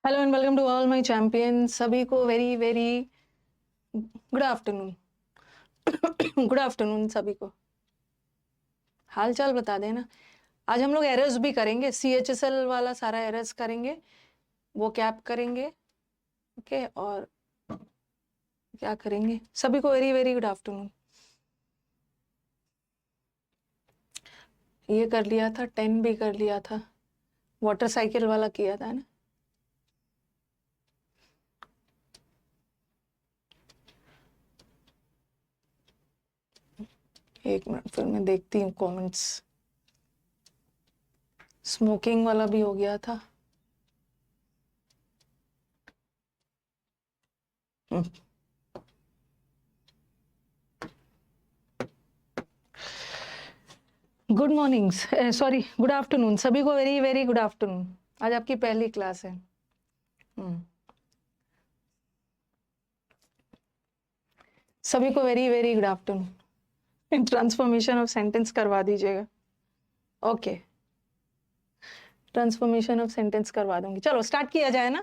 Hello and welcome to all my champions. सभी को very very good afternoon. Good afternoon सभी को। हाल चाल बता देना। आज हम लोग एरर्स भी करेंगे, CHSL वाला सारा एरर्स करेंगे, वो कैप करेंगे। ओके, और क्या करेंगे। सभी को वेरी वेरी गुड आफ्टरनून। ये कर लिया था, 10 भी कर लिया था, वाटर साइकिल वाला किया था ना। एक मिनट, फिर मैं देखती हूँ कमेंट्स। स्मोकिंग वाला भी हो गया था। Good morning, sorry good afternoon सभी को, वेरी वेरी गुड आफ्टरनून। आज आपकी पहली क्लास है। सभी को very very good afternoon. Transformation of sentence करवा दीजिएगा। ओके, ट्रांसफॉर्मेशन ऑफ सेंटेंस करवा दूंगी। चलो स्टार्ट किया जाए ना।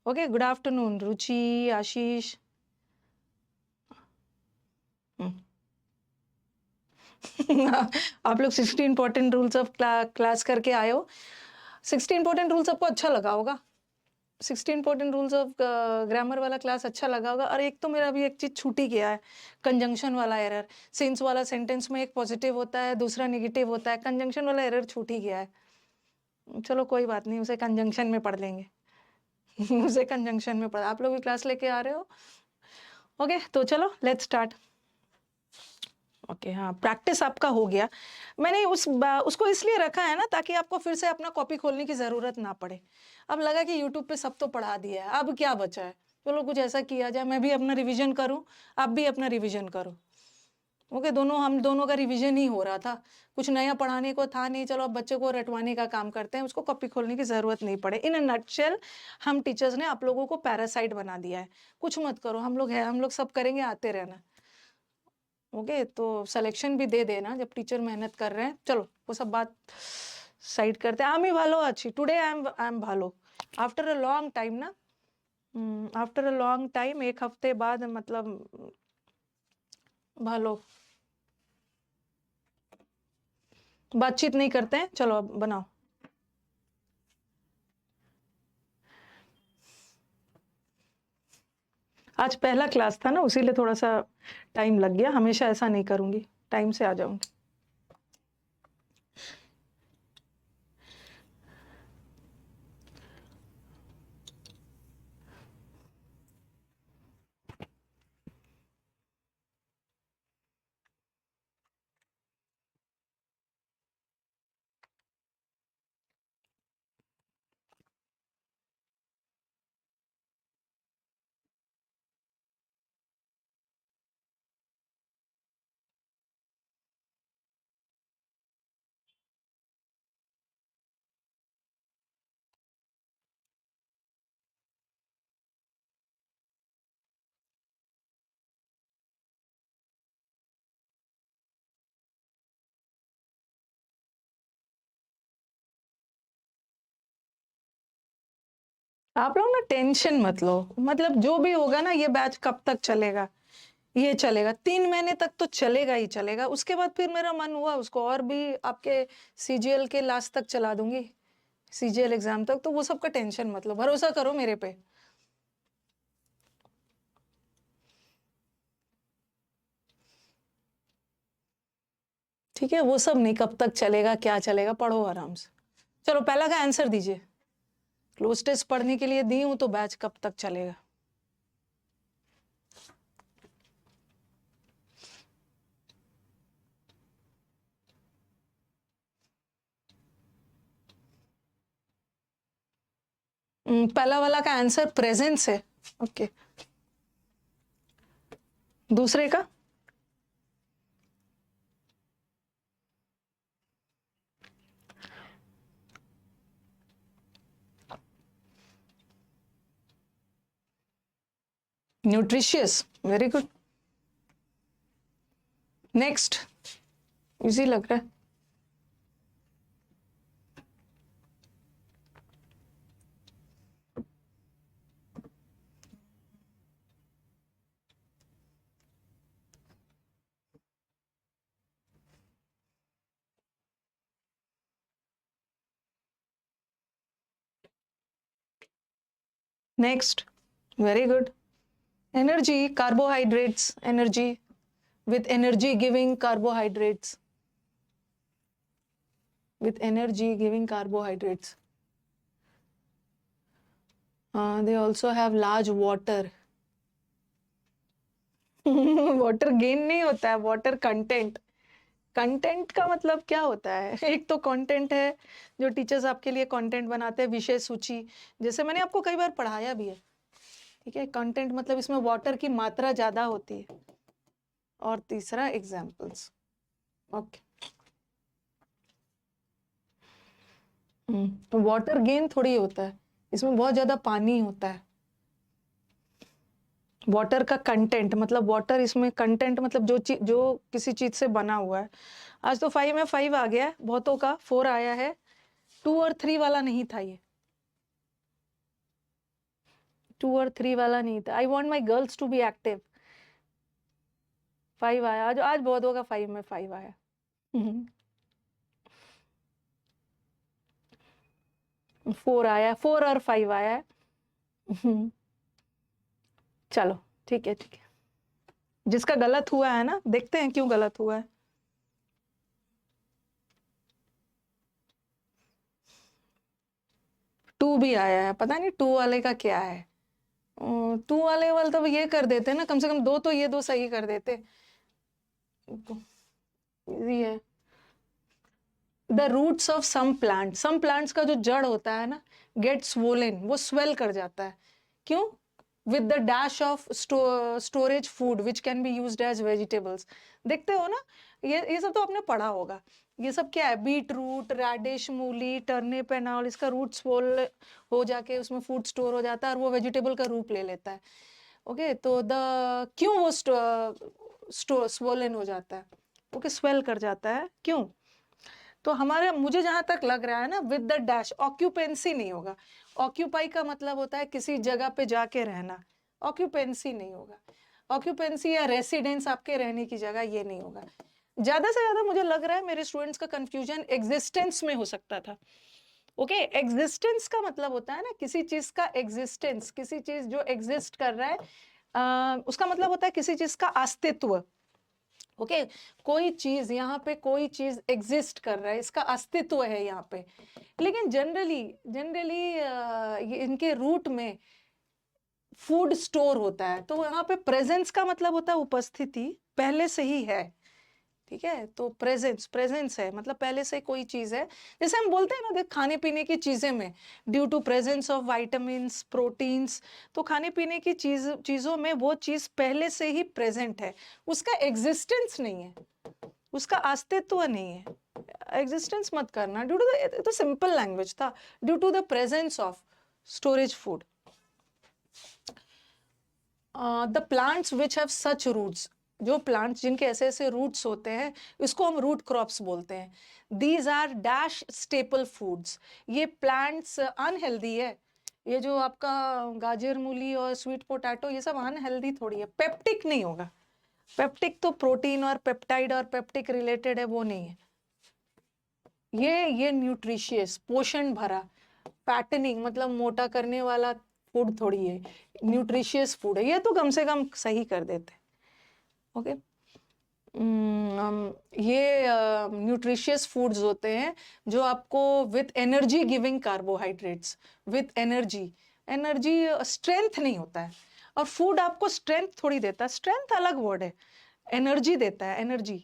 ओके, गुड आफ्टरनून रुचि, आशीष। आप लोग 60 इंपॉर्टेंट रूल्स ऑफ क्लास करके आए हो। 60 इंपॉर्टेंट रूल्स आपको अच्छा लगा होगा। 60 इंपॉर्टेंट रूल्स ऑफ ग्रामर वाला क्लास अच्छा लगा होगा। और एक तो मेरा अभी एक चीज छूट ही गया है, कंजंक्शन वाला एरर। सिंस वाला सेंटेंस में एक पॉजिटिव होता है, दूसरा नेगेटिव होता है। कंजंक्शन वाला एरर छूट ही गया है। चलो कोई बात नहीं, उसे कंजंक्शन में पढ़ लेंगे। उसे कंजंक्शन में पढ़, आप लोग भी क्लास लेके आ रहे हो। ओके, तो चलो लेट्स स्टार्ट। ओके, हाँ, प्रैक्टिस आपका हो गया। मैंने उसको इसलिए रखा है ना, ताकि आपको फिर से अपना कॉपी खोलने की जरूरत ना पड़े। अब लगा कि यूट्यूब पे सब तो पढ़ा दिया है, अब क्या बचा है। चलो कुछ ऐसा किया जाए, मैं भी अपना रिवीजन करूं, आप भी अपना रिवीजन करो। ओके, हम दोनों का रिवीजन ही हो रहा था। कुछ नया पढ़ाने को था नहीं। चलो अब बच्चे को रटवाने का काम करते हैं, उसको कॉपी खोलने की जरूरत नहीं पड़े। इन अ नटशेल, हम टीचर्स ने आप लोगों को पैरासाइट बना दिया है। कुछ मत करो, हम लोग हैं, हम लोग सब करेंगे, आते रहना। ओके, तो सिलेक्शन भी दे देना जब टीचर मेहनत कर रहे हैं। चलो वो सब बात साइड करते हैं। आमी भालो अच्छी, टुडे आई एम भालो। आफ्टर अ लॉन्ग टाइम ना, आफ्टर अ लॉन्ग टाइम, एक हफ्ते बाद, मतलब भालो बातचीत नहीं करते हैं। चलो अब बनाओ। आज पहला क्लास था ना, उसीलिए थोड़ा सा टाइम लग गया। हमेशा ऐसा नहीं करूंगी, टाइम से आ जाऊंगी। आप लोग ना टेंशन मत लो, मतलब जो भी होगा ना, ये बैच कब तक चलेगा, ये चलेगा 3 महीने तक तो चलेगा ही चलेगा। उसके बाद फिर मेरा मन हुआ उसको और भी आपके CGL के लास्ट तक चला दूंगी, CGL एग्जाम तक। तो वो सब का टेंशन मत लो, भरोसा करो मेरे पे। ठीक है, वो सब नहीं, कब तक चलेगा क्या चलेगा, पढ़ो आराम से। चलो पहला का आंसर दीजिए। क्लोज टेस्ट पढ़ने के लिए दी हूं, तो बैच कब तक चलेगा। पहला वाला का आंसर प्रेजेंस है। ओके, दूसरे का nutritious. Very good. Next, easy लग रहा है। Next, very good. Energy, carbohydrates, energy, with energy giving carbohydrates, with energy giving carbohydrates. They also have large water. Water gain नहीं होता है, वाटर कंटेंट. कंटेंट का मतलब क्या होता है? एक तो कंटेंट है जो टीचर्स आपके लिए कंटेंट बनाते हैं, विषय सूची, जैसे मैंने आपको कई बार पढ़ाया भी है. ठीक है, कंटेंट मतलब इसमें वाटर की मात्रा ज्यादा होती है. और तीसरा एग्जाम्पल्स. ओके, वाटर गेन थोड़ी होता है, इसमें बहुत ज्यादा पानी होता है. वाटर का कंटेंट मतलब वाटर, इसमें कंटेंट मतलब जो किसी चीज से बना हुआ है. आज तो 5 में 5 आ गया है, बहुतों का 4 आया है. 2 और 3 वाला नहीं था ये. 2 और 3 वाला नहीं था. I want my girls to be active. 5 आया आज. आज बहुतों का 5 में 5 आया. 4 आया, 4 और 5 आया. चलो ठीक है, ठीक है. जिसका गलत हुआ है ना, देखते हैं क्यों गलत हुआ है. टू भी आया है, पता नहीं 2 वाले का क्या है. 2 वाले तो ये कर देते ना, कम से कम 2 तो ये 2 सही कर देते. इजी है. The roots of some plants का जो जड़ होता है ना, गेट स्वोलन, वो स्वेल कर जाता है. क्यों? With the dash of storage food which can be used as vegetables. देखते हो ना, ये सब तो आपने पढ़ा होगा. ये सब क्या है? बीट रूट, रेडिश, मूली, टर्निप एंड ऑल. इसका रूट स्वोल हो जाके उसमें फूड स्टोर हो जाता है और वो वेजिटेबल का रूप ले लेता है. ओके, तो क्यों वो स्वोलन हो जाता है? ओके, स्वेल कर जाता है. क्यों? तो हमारे, मुझे जहां तक लग रहा है ना, विद द डैश, ऑक्यूपेंसी नहीं होगा. ऑक्यूपाई का मतलब होता है किसी जगह पे जाके रहना. ऑक्यूपेंसी नहीं होगा. ऑक्यूपेंसी या रेसिडेंस, आपके रहने की जगह, ये नहीं होगा. ज्यादा से ज्यादा मुझे लग रहा है मेरे स्टूडेंट्स का कंफ्यूजन एग्जिस्टेंस में हो सकता था. ओके, एग्जिस्टेंस का मतलब होता है ना किसी चीज का एग्जिस्टेंस, किसी चीज जो एग्जिस्ट कर रहा है, उसका मतलब होता है किसी चीज का अस्तित्व. ओके, कोई चीज, यहाँ पे कोई चीज एग्जिस्ट कर रहा है, इसका अस्तित्व है यहाँ पे. लेकिन जनरली इनके रूट में फूड स्टोर होता है, तो यहाँ पे प्रेजेंस का मतलब होता है उपस्थिति, पहले से ही है. ठीक है, तो प्रेजेंस है मतलब पहले से कोई चीज है. जैसे हम बोलते हैं ना, देख, खाने पीने की चीजें में due to presence of vitamins, proteins, तो खाने पीने की चीजों में वो चीज पहले से ही प्रेजेंट है. उसका एग्जिस्टेंस नहीं है, उसका अस्तित्व नहीं है. एग्जिस्टेंस मत करना. ड्यू टू तो सिंपल लैंग्वेज था. Due to the presence of storage food. The plants which have such roots, जो प्लांट्स जिनके ऐसे ऐसे रूट्स होते हैं, इसको हम रूट क्रॉप्स बोलते हैं. These are dash staple foods. ये प्लांट्स अनहेल्दी है. ये जो आपका गाजर, मूली और स्वीट पोटैटो, ये सब अनहेल्दी थोड़ी है. पेप्टिक नहीं होगा. पेप्टिक तो प्रोटीन और पेप्टाइड और पेप्टिक रिलेटेड है, वो नहीं है. ये न्यूट्रिशियस, पोषण भरा, फैटनिंग मतलब मोटा करने वाला फूड थोड़ी है. न्यूट्रिशियस फूड है ये, तो कम से कम सही कर देते. ओके, ये न्यूट्रिशियस फूड्स होते हैं जो आपको with energy giving carbohydrates, with energy. Strength नहीं होता है. और फूड आपको स्ट्रेंथ थोड़ी देता है. स्ट्रेंथ अलग वर्ड है. एनर्जी देता है, एनर्जी.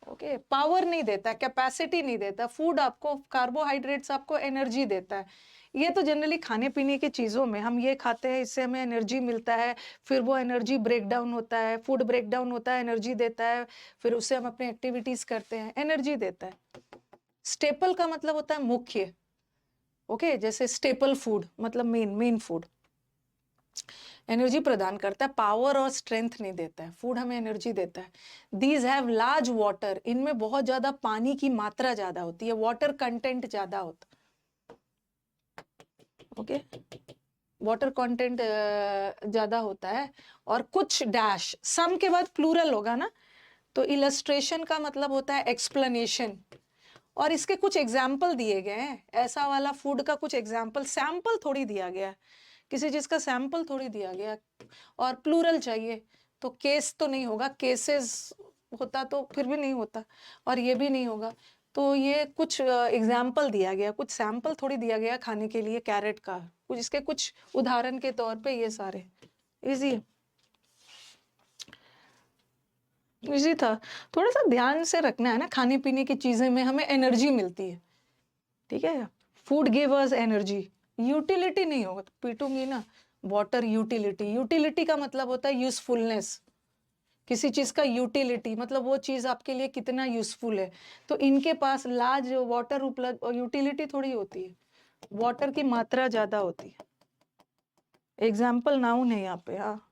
ओके, पावर नहीं देता, कैपेसिटी नहीं देता. फूड आपको, कार्बोहाइड्रेट्स आपको एनर्जी देता है. ये तो जनरली खाने पीने की चीजों में हम ये खाते हैं, इससे हमें एनर्जी मिलता है. फिर वो एनर्जी ब्रेक डाउन होता है, फूड ब्रेक डाउन होता है, एनर्जी देता है. फिर उससे हम अपने एक्टिविटीज करते हैं, एनर्जी देता है. स्टेपल का मतलब होता है मुख्य. ओके, जैसे स्टेपल फूड मतलब मेन फूड. एनर्जी प्रदान करता है, पावर और स्ट्रेंथ नहीं देता है. फूड हमें एनर्जी देता है. दीज हैव लार्ज वाटर, इनमें बहुत ज्यादा पानी की मात्रा ज्यादा होती है, वाटर कंटेंट ज्यादा होता है. ओके, वाटर कंटेंट ज्यादा होता है. और कुछ डैश, सम के बाद प्लूरल होगा ना, तो इलस्ट्रेशन का मतलब होता है एक्सप्लेनेशन. और इसके कुछ एग्जाम्पल दिए गए हैं. ऐसा वाला फूड का कुछ एग्जाम्पल, सैंपल थोड़ी दिया गया है किसी चीज का सैंपल थोड़ी दिया गया। और प्लूरल चाहिए तो केस तो नहीं होगा, केसेस होता तो फिर भी नहीं होता, और ये भी नहीं होगा। तो ये कुछ एग्जाम्पल दिया गया, कुछ सैंपल थोड़ी दिया गया खाने के लिए कैरेट का, कुछ इसके कुछ उदाहरण के तौर पे ये सारे इजी इजी था। थोड़ा सा ध्यान से रखना है ना, खाने पीने की चीजें में हमें एनर्जी मिलती है, ठीक है। Food give us energy, utility नहीं होगा तो पीटूंगी ना। वाटर यूटिलिटी, यूटिलिटी का मतलब होता है यूजफुलनेस, किसी चीज का यूटिलिटी मतलब वो चीज आपके लिए कितना यूजफुल है। तो इनके पास लार्ज वाटर उपलब्ध, यूटिलिटी थोड़ी होती है, वाटर की मात्रा ज्यादा होती है। एग्जाम्पल नाउन है यहाँ पे, हाँ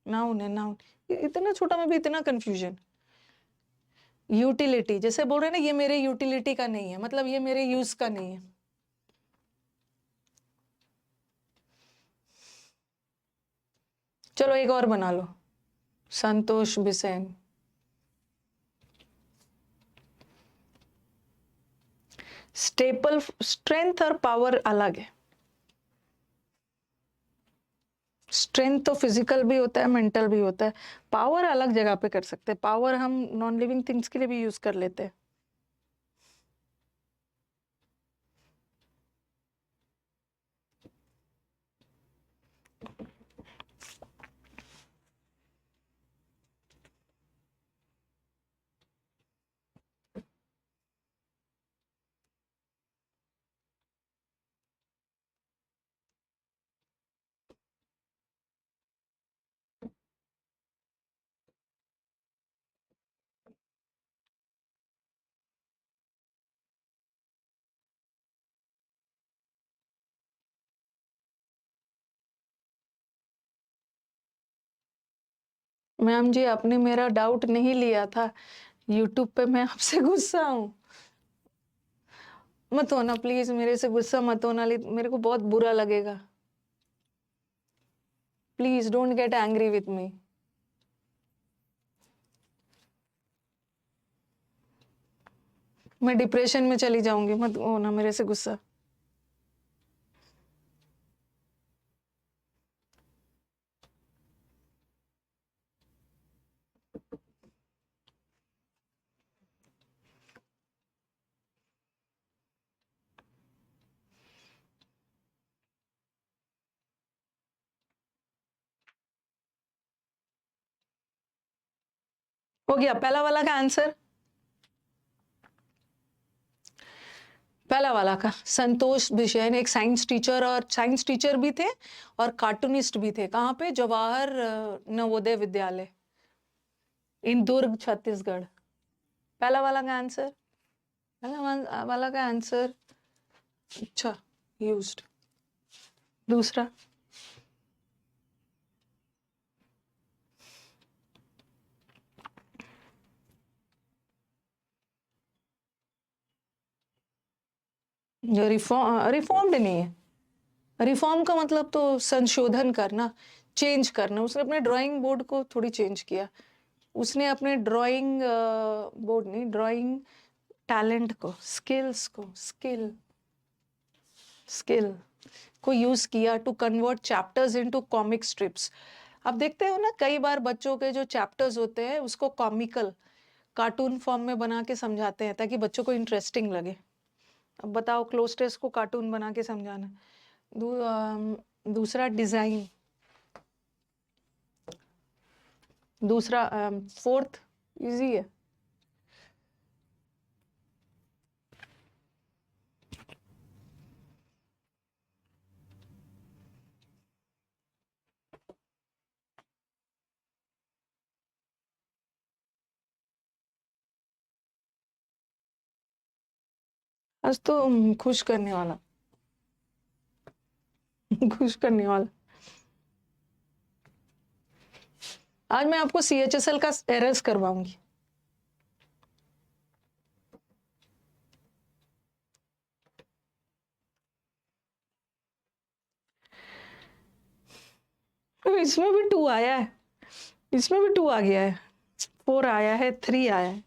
नाउन है, नाउन। इतना छोटा में भी इतना कंफ्यूजन। यूटिलिटी जैसे बोल रहे हैं ना, ये मेरे यूटिलिटी का नहीं है, मतलब ये मेरे यूज का नहीं है। चलो एक और बना लो, संतोष बिसेन। स्टेपल, स्ट्रेंथ और पावर अलग है। स्ट्रेंथ तो फिजिकल भी होता है, मेंटल भी होता है। पावर अलग जगह पे कर सकते हैं, पावर हम नॉन लिविंग थिंग्स के लिए भी यूज कर लेते हैं। मैम जी आपने मेरा डाउट नहीं लिया था, यूट्यूब पे मैं आपसे गुस्सा हूँ। मत होना प्लीज, मेरे से गुस्सा मत होना, मेरे को बहुत बुरा लगेगा। Please don't get angry with me. मैं डिप्रेशन में चली जाऊंगी, मत होना मेरे से गुस्सा। हो गया पहला वाला का आंसर, पहला वाला का। संतोष बिशेन एक साइंस टीचर, और साइंस टीचर भी थे और कार्टूनिस्ट भी थे। कहाँ पे? जवाहर नवोदय विद्यालय इन दुर्ग छत्तीसगढ़। पहला वाला का आंसर, पहला वाला का आंसर। अच्छा, यूज्ड। दूसरा, रिफॉर्म्ड नहीं है। रिफॉर्म का मतलब तो संशोधन करना, चेंज करना। उसने अपने ड्राइंग बोर्ड को थोड़ी चेंज किया, उसने अपने ड्राइंग बोर्ड नहीं, ड्राइंग टैलेंट को, स्किल्स को, स्किल को यूज किया to convert chapters into comic strips. अब देखते हो ना, कई बार बच्चों के जो चैप्टर्स होते हैं उसको कॉमिकल, कार्टून फॉर्म में बना के समझाते हैं ताकि बच्चों को इंटरेस्टिंग लगे। अब बताओ, क्लोज टेस्ट को कार्टून बना के समझाना। दूसरा डिजाइन, दूसरा फोर्थ इजी है। आज तो खुश करने वाला खुश करने वाला। आज मैं आपको CHSL का एरर्स करवाऊंगी। इसमें भी 2 आया है, इसमें भी 2 आ गया है, 4 आया है, 3 आया है।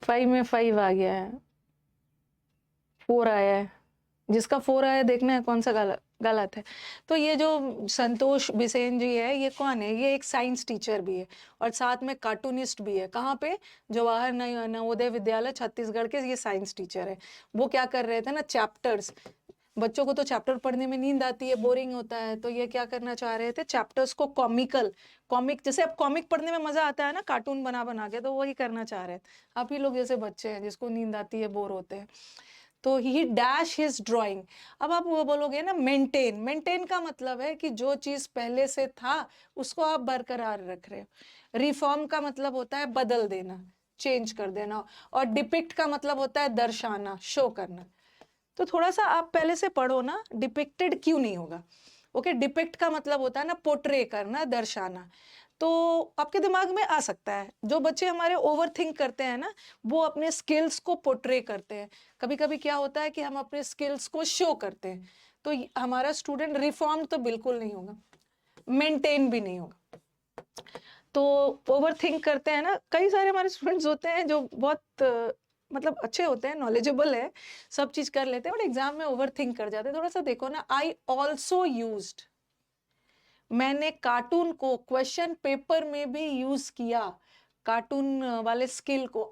फाइव में 5 आ गया है। 4 आया है, जिसका 4 आया देखना है कौन सा गलत है। तो ये जो संतोष बिसेन जी है, ये कौन है? ये एक साइंस टीचर भी है और साथ में कार्टूनिस्ट भी है। कहाँ पे? जवाहर नवोदय विद्यालय छत्तीसगढ़ के ये साइंस टीचर है। वो क्या कर रहे थे ना, चैप्टर्स, बच्चों को तो चैप्टर पढ़ने में नींद आती है, बोरिंग होता है, तो ये क्या करना चाह रहे थे, चैप्टर्स को कॉमिक, जैसे अब कॉमिक पढ़ने में मजा आता है ना, कार्टून बना बना के, तो वही करना चाह रहे थे। आप ही लोग जैसे बच्चे हैं जिसको नींद आती है, बोर होते हैं, तो ही डैश हिज ड्राइंग। अब आप वो बोलोगे ना, मेंटेन का मतलब है कि जो चीज पहले से था उसको आप बरकरार रख रहे हो। रिफॉर्म का मतलब होता है बदल देना, चेंज कर देना, और डिपिक्ट का मतलब होता है दर्शाना, शो करना। तो थोड़ा सा आप पहले से पढ़ो ना, डिपिक्टेड क्यों नहीं होगा? ओके, डिपिक्ट का मतलब होता है ना पोर्ट्रे करना, दर्शाना। तो आपके दिमाग में आ सकता है, जो बच्चे हमारे ओवर थिंक करते हैं ना, वो अपने स्किल्स को पोर्ट्रे करते हैं। कभी कभी क्या होता है कि हम अपने स्किल्स को शो करते हैं, तो हमारा स्टूडेंट रिफॉर्म तो बिल्कुल नहीं होगा, मेंटेन भी नहीं होगा। तो ओवर थिंक करते हैं ना, कई सारे हमारे स्टूडेंट्स होते हैं जो बहुत मतलब अच्छे होते हैं, नॉलेजेबल है, सब चीज कर लेते हैं, बट एग्जाम में ओवर थिंक कर जाते हैं। थोड़ा सा देखो ना, आई ऑल्सो यूज्ड, मैंने कार्टून को क्वेश्चन पेपर में भी यूज किया, कार्टून वाले स्किल को,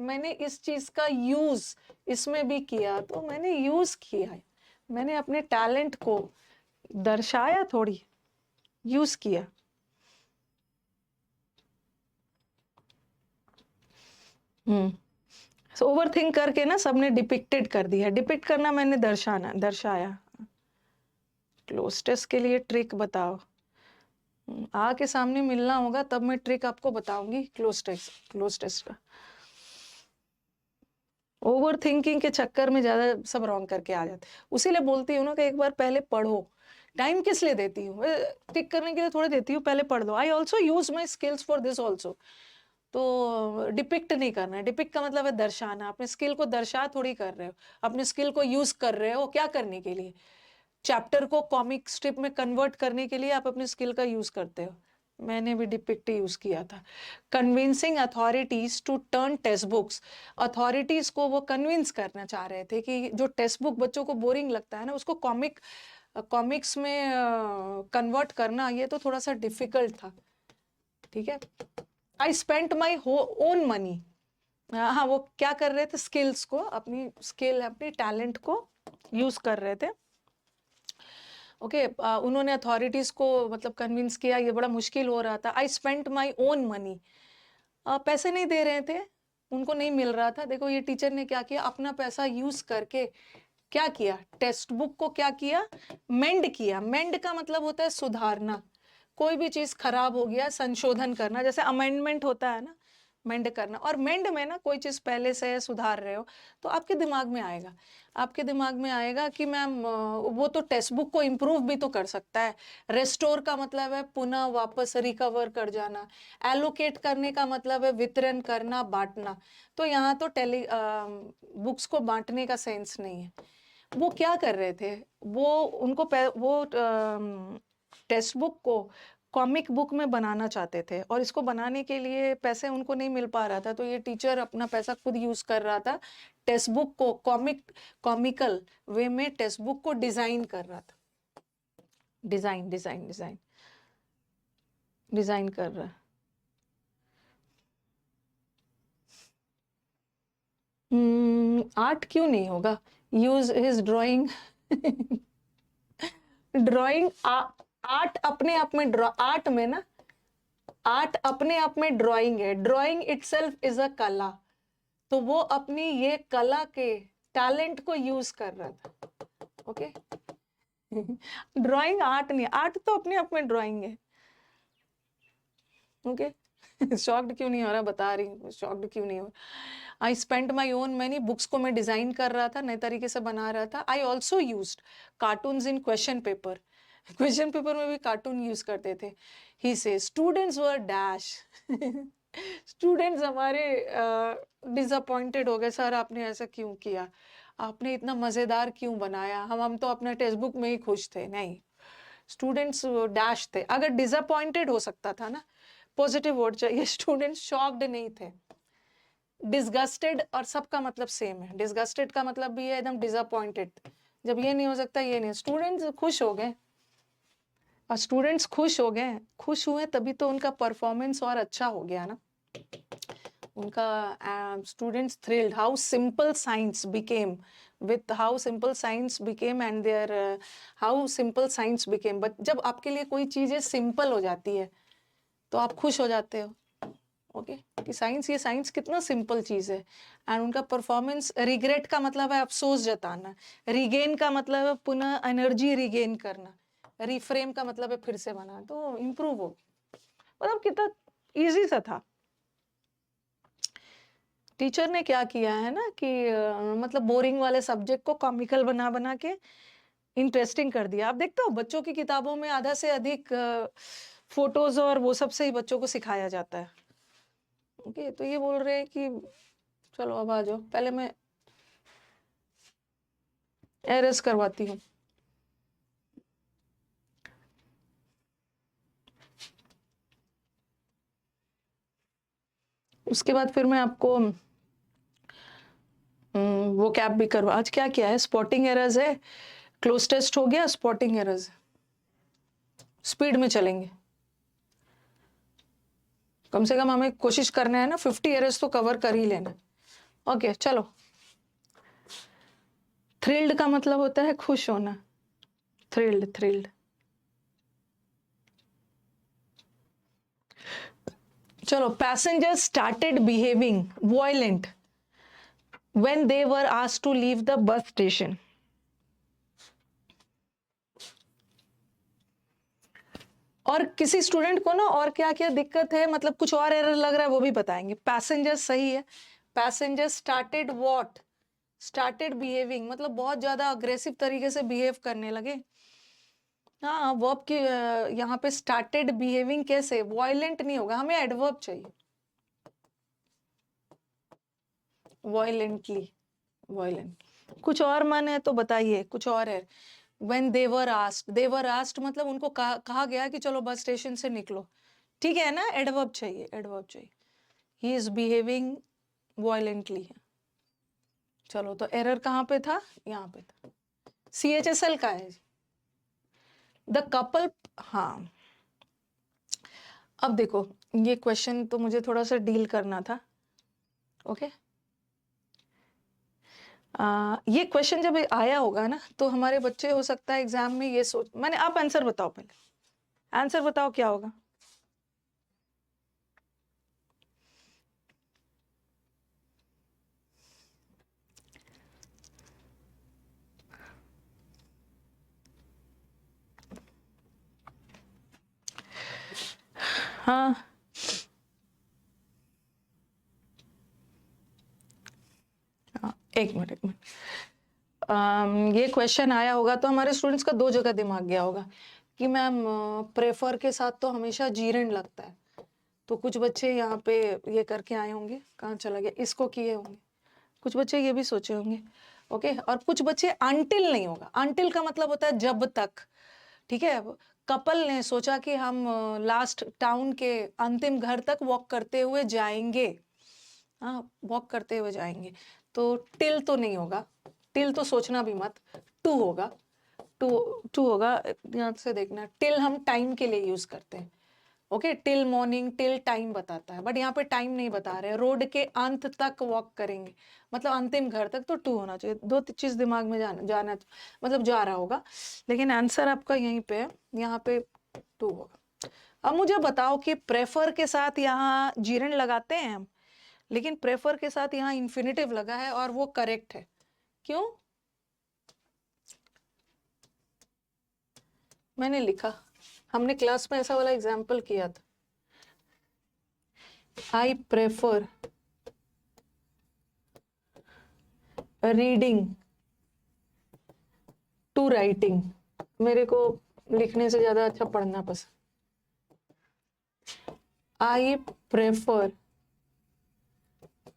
मैंने इस चीज का यूज इसमें भी किया, तो मैंने यूज किया है, मैंने अपने टैलेंट को दर्शाया, थोड़ी यूज किया। ओवर थिंक करके ना सबने डिपिक्टेड कर दिया। डिपिक्ट करना मैंने दर्शाया। क्लोज टेस्ट के लिए ट्रिक बताओ। आके सामने मिलना होगा तब मैं ट्रिक आपको बताऊंगी क्लोज टेस्ट का। ओवर थिंकिंग के चक्कर में ज्यादा सब रॉन्ग करके आ जाते, उसीलिए बोलती हूँ ना कि एक बार पहले पढ़ो। टाइम किस लिए देती हूँ? टिक करने के लिए थोड़ी देती हूँ, पहले पढ़ लो। I also use my skills for this also. तो डिपिक्ट नहीं करना है, डिपिक्ट का मतलब है दर्शाना, अपने स्किल को दर्शा थोड़ी कर रहे हो, अपने स्किल को यूज कर रहे हो, क्या करने के लिए? चैप्टर को कॉमिक स्ट्रिप में कन्वर्ट करने के लिए आप अपने स्किल का यूज करते हो। मैंने भी डिपिक्ट यूज किया था। Convincing authorities to turn text books, authorities को वो कन्विंस करना चाह रहे थे कि जो टेक्स्ट बुक बच्चों को बोरिंग लगता है ना, उसको कॉमिक्स में कन्वर्ट करना, ये तो थोड़ा सा डिफिकल्ट था। ठीक है, I spent my own money. हाँ, वो क्या कर रहे थे, स्किल्स को, अपनी स्किल, अपनी टैलेंट को यूज कर रहे थे। ओके, उन्होंने अथॉरिटीज को मतलब कन्विंस किया, ये बड़ा मुश्किल हो रहा था। I spent my own money, पैसे नहीं दे रहे थे, उनको नहीं मिल रहा था। देखो ये टीचर ने क्या किया, अपना पैसा यूज करके क्या किया, टेक्स्ट बुक को क्या किया, मेंड किया। मेंड का मतलब होता है सुधारना, कोई भी चीज खराब हो गया संशोधन करना, जैसे अमेंडमेंट होता है ना, मेंड करना। और मेंड में ना कोई चीज पहले से सुधार रहे हो, तो आपके दिमाग में आएगा, आपके दिमाग में आएगा कि मैम वो तो टेक्स्ट बुक को इम्प्रूव भी तो कर सकता है। रेस्टोर का मतलब है पुनः वापस रिकवर कर जाना। एलोकेट करने का मतलब है वितरण करना, बांटना। तो यहाँ तो बुक्स को बांटने का सेंस नहीं है। वो क्या कर रहे थे, वो उनको वो टेक्स्ट बुक को कॉमिक बुक में बनाना चाहते थे, और इसको बनाने के लिए पैसे उनको नहीं मिल पा रहा था, तो ये टीचर अपना पैसा खुद यूज कर रहा था, टेक्स्ट बुक को कॉमिकल वे में टेक्स्ट बुक को डिजाइन कर रहा था। डिजाइन कर रहा है। आर्ट क्यों नहीं होगा? Use his drawing. Drawing art अपने आप में, आर्ट में ना, आर्ट अपने आप में ड्राइंग है, ड्राइंग इटसेल्फ इज अ कला। तो वो अपनी ये कला के टैलेंट को यूज कर रहा था। ओके, ड्राइंग आर्ट नहीं, आर्ट तो अपने आप में ड्राइंग है। ओके, शॉक्ड क्यों नहीं हो रहा, बता रही हूँ शॉक्ड क्यों नहीं हो रहा। I spent my own money, books को मैं डिजाइन कर रहा था, नए तरीके से बना रहा था। I also used cartoons in question paper, question paper में भी कार्टून यूज करते थे। ही से स्टूडेंट्स वर डैश, स्टूडेंट्स हमारे डिसअपॉइंटेड हो गए, सर आपने ऐसा क्यों किया, आपने इतना मजेदार क्यों बनाया, हम तो अपने टेक्स्ट बुक में ही खुश थे। नहीं, स्टूडेंट्स डैश थे। अगर डिसअपॉइंटेड हो सकता था ना, पॉजिटिव वर्ड चाहिए, स्टूडेंट्स शॉक्ड नहीं थे। डिसगस्टेड और सबका मतलब सेम है। डिसगस्टेड का मतलब भी है एकदम डिसअपॉइंटेड, जब ये नहीं हो सकता ये नहीं। स्टूडेंट्स खुश हो गए, और स्टूडेंट्स खुश हुए तभी तो उनका परफॉर्मेंस और अच्छा हो गया ना। उनका students thrilled how simple science became, with how simple science became and their how simple science became। but जब आपके लिए कोई चीज़ें सिंपल हो जाती है तो आप खुश हो जाते हो, ओके कि साइंस, ये साइंस कितना सिंपल चीज़ है। एंड उनका परफॉर्मेंस, रिग्रेट का मतलब है अफसोस जताना, रिगेन का मतलब है पुनः एनर्जी रिगेन करना, रिफ्रेम का मतलब है फिर से बना, तो इम्प्रूव हो। मतलब कितना इजी सा था। टीचर ने क्या किया है ना कि मतलब बोरिंग वाले सब्जेक्ट को कॉमिकल बना बना के इंटरेस्टिंग कर दिया। आप देखते हो बच्चों की किताबों में आधा से अधिक फोटोज और वो सब से ही बच्चों को सिखाया जाता है। ओके, तो ये बोल रहे हैं कि चलो अब आ जाओ, पहले मैं एरर्स करवाती हूँ। उसके बाद फिर मैं आपको वो कैप भी करवा। आज क्या क्या है, स्पॉटिंग एरर्स है, क्लोज टेस्ट हो गया, स्पॉटिंग एरर्स। स्पीड में चलेंगे, कम से कम हमें कोशिश करना है ना 50 एरर्स तो कवर कर ही लेना। ओके चलो। थ्रिल्ड का मतलब होता है खुश होना, थ्रिल्ड। चलो, passengers started behaving violent when they were asked to leave the bus station। और किसी स्टूडेंट को ना और क्या क्या दिक्कत है, मतलब कुछ और एरर लग रहा है वो भी बताएंगे। पैसेंजर्स सही है, passengers started what, started behaving मतलब बहुत ज्यादा अग्रेसिव तरीके से बिहेव करने लगे। हाँ, वर्ब की यहाँ पे स्टार्टेड बिहेविंग कैसे, वायलेंट नहीं होगा, हमें एडवर्ब चाहिए, वायलेंटली, वायलेंट। कुछ और मन है तो बताइए, कुछ और है। when they were asked मतलब उनको कहा गया कि चलो बस स्टेशन से निकलो, ठीक है ना, एडवर्ब चाहिए, एडवर्ब चाहिए। he is behaving violently। चलो, तो एरर कहाँ पे था, यहाँ पे था, CHSL का है द कपल। हाँ, अब देखो ये क्वेश्चन तो मुझे थोड़ा सा डील करना था, ओके। ये क्वेश्चन जब आया होगा ना तो हमारे बच्चे हो सकता है एग्जाम में ये सोच, मैंने, आप आंसर बताओ, पहले आंसर बताओ क्या होगा। हाँ, एक मिनट ये क्वेश्चन आया होगा तो हमारे स्टूडेंट्स का दो जगह दिमाग गया होगा कि मैम प्रेफर के साथ तो हमेशा जीरन लगता है, तो कुछ बच्चे यहाँ पे ये करके आए होंगे, कहाँ चला गया, इसको किए होंगे, कुछ बच्चे ये भी सोचे होंगे, ओके। और कुछ बच्चे अनटिल नहीं होगा, अनटिल का मतलब होता है जब तक, ठीक है। कपल ने सोचा कि हम लास्ट टाउन के अंतिम घर तक वॉक करते हुए जाएंगे, हाँ वॉक करते हुए जाएंगे, तो टिल तो नहीं होगा, टिल तो सोचना भी मत, टू होगा, टू टू होगा। यहाँ से देखना, टिल हम टाइम के लिए यूज करते हैं, okay, till morning, till time बताता है, बट यहाँ पे टाइम नहीं बता रहे, रोड के अंत तक वॉक करेंगे मतलब अंतिम घर तक, तो टू होना चाहिए। दो चीज दिमाग में जाना मतलब जा रहा होगा, लेकिन आंसर आपका यहीं पे है, यहाँ पे टू होगा। अब मुझे बताओ कि प्रेफर के साथ यहाँ जीरन लगाते हैं हम, लेकिन प्रेफर के साथ यहाँ इंफिनिटिव लगा है और वो करेक्ट है, क्यों? मैंने लिखा, हमने क्लास में ऐसा वाला एग्जाम्पल किया था, I prefer reading to writing, मेरे को लिखने से ज्यादा अच्छा पढ़ना पसंद। I prefer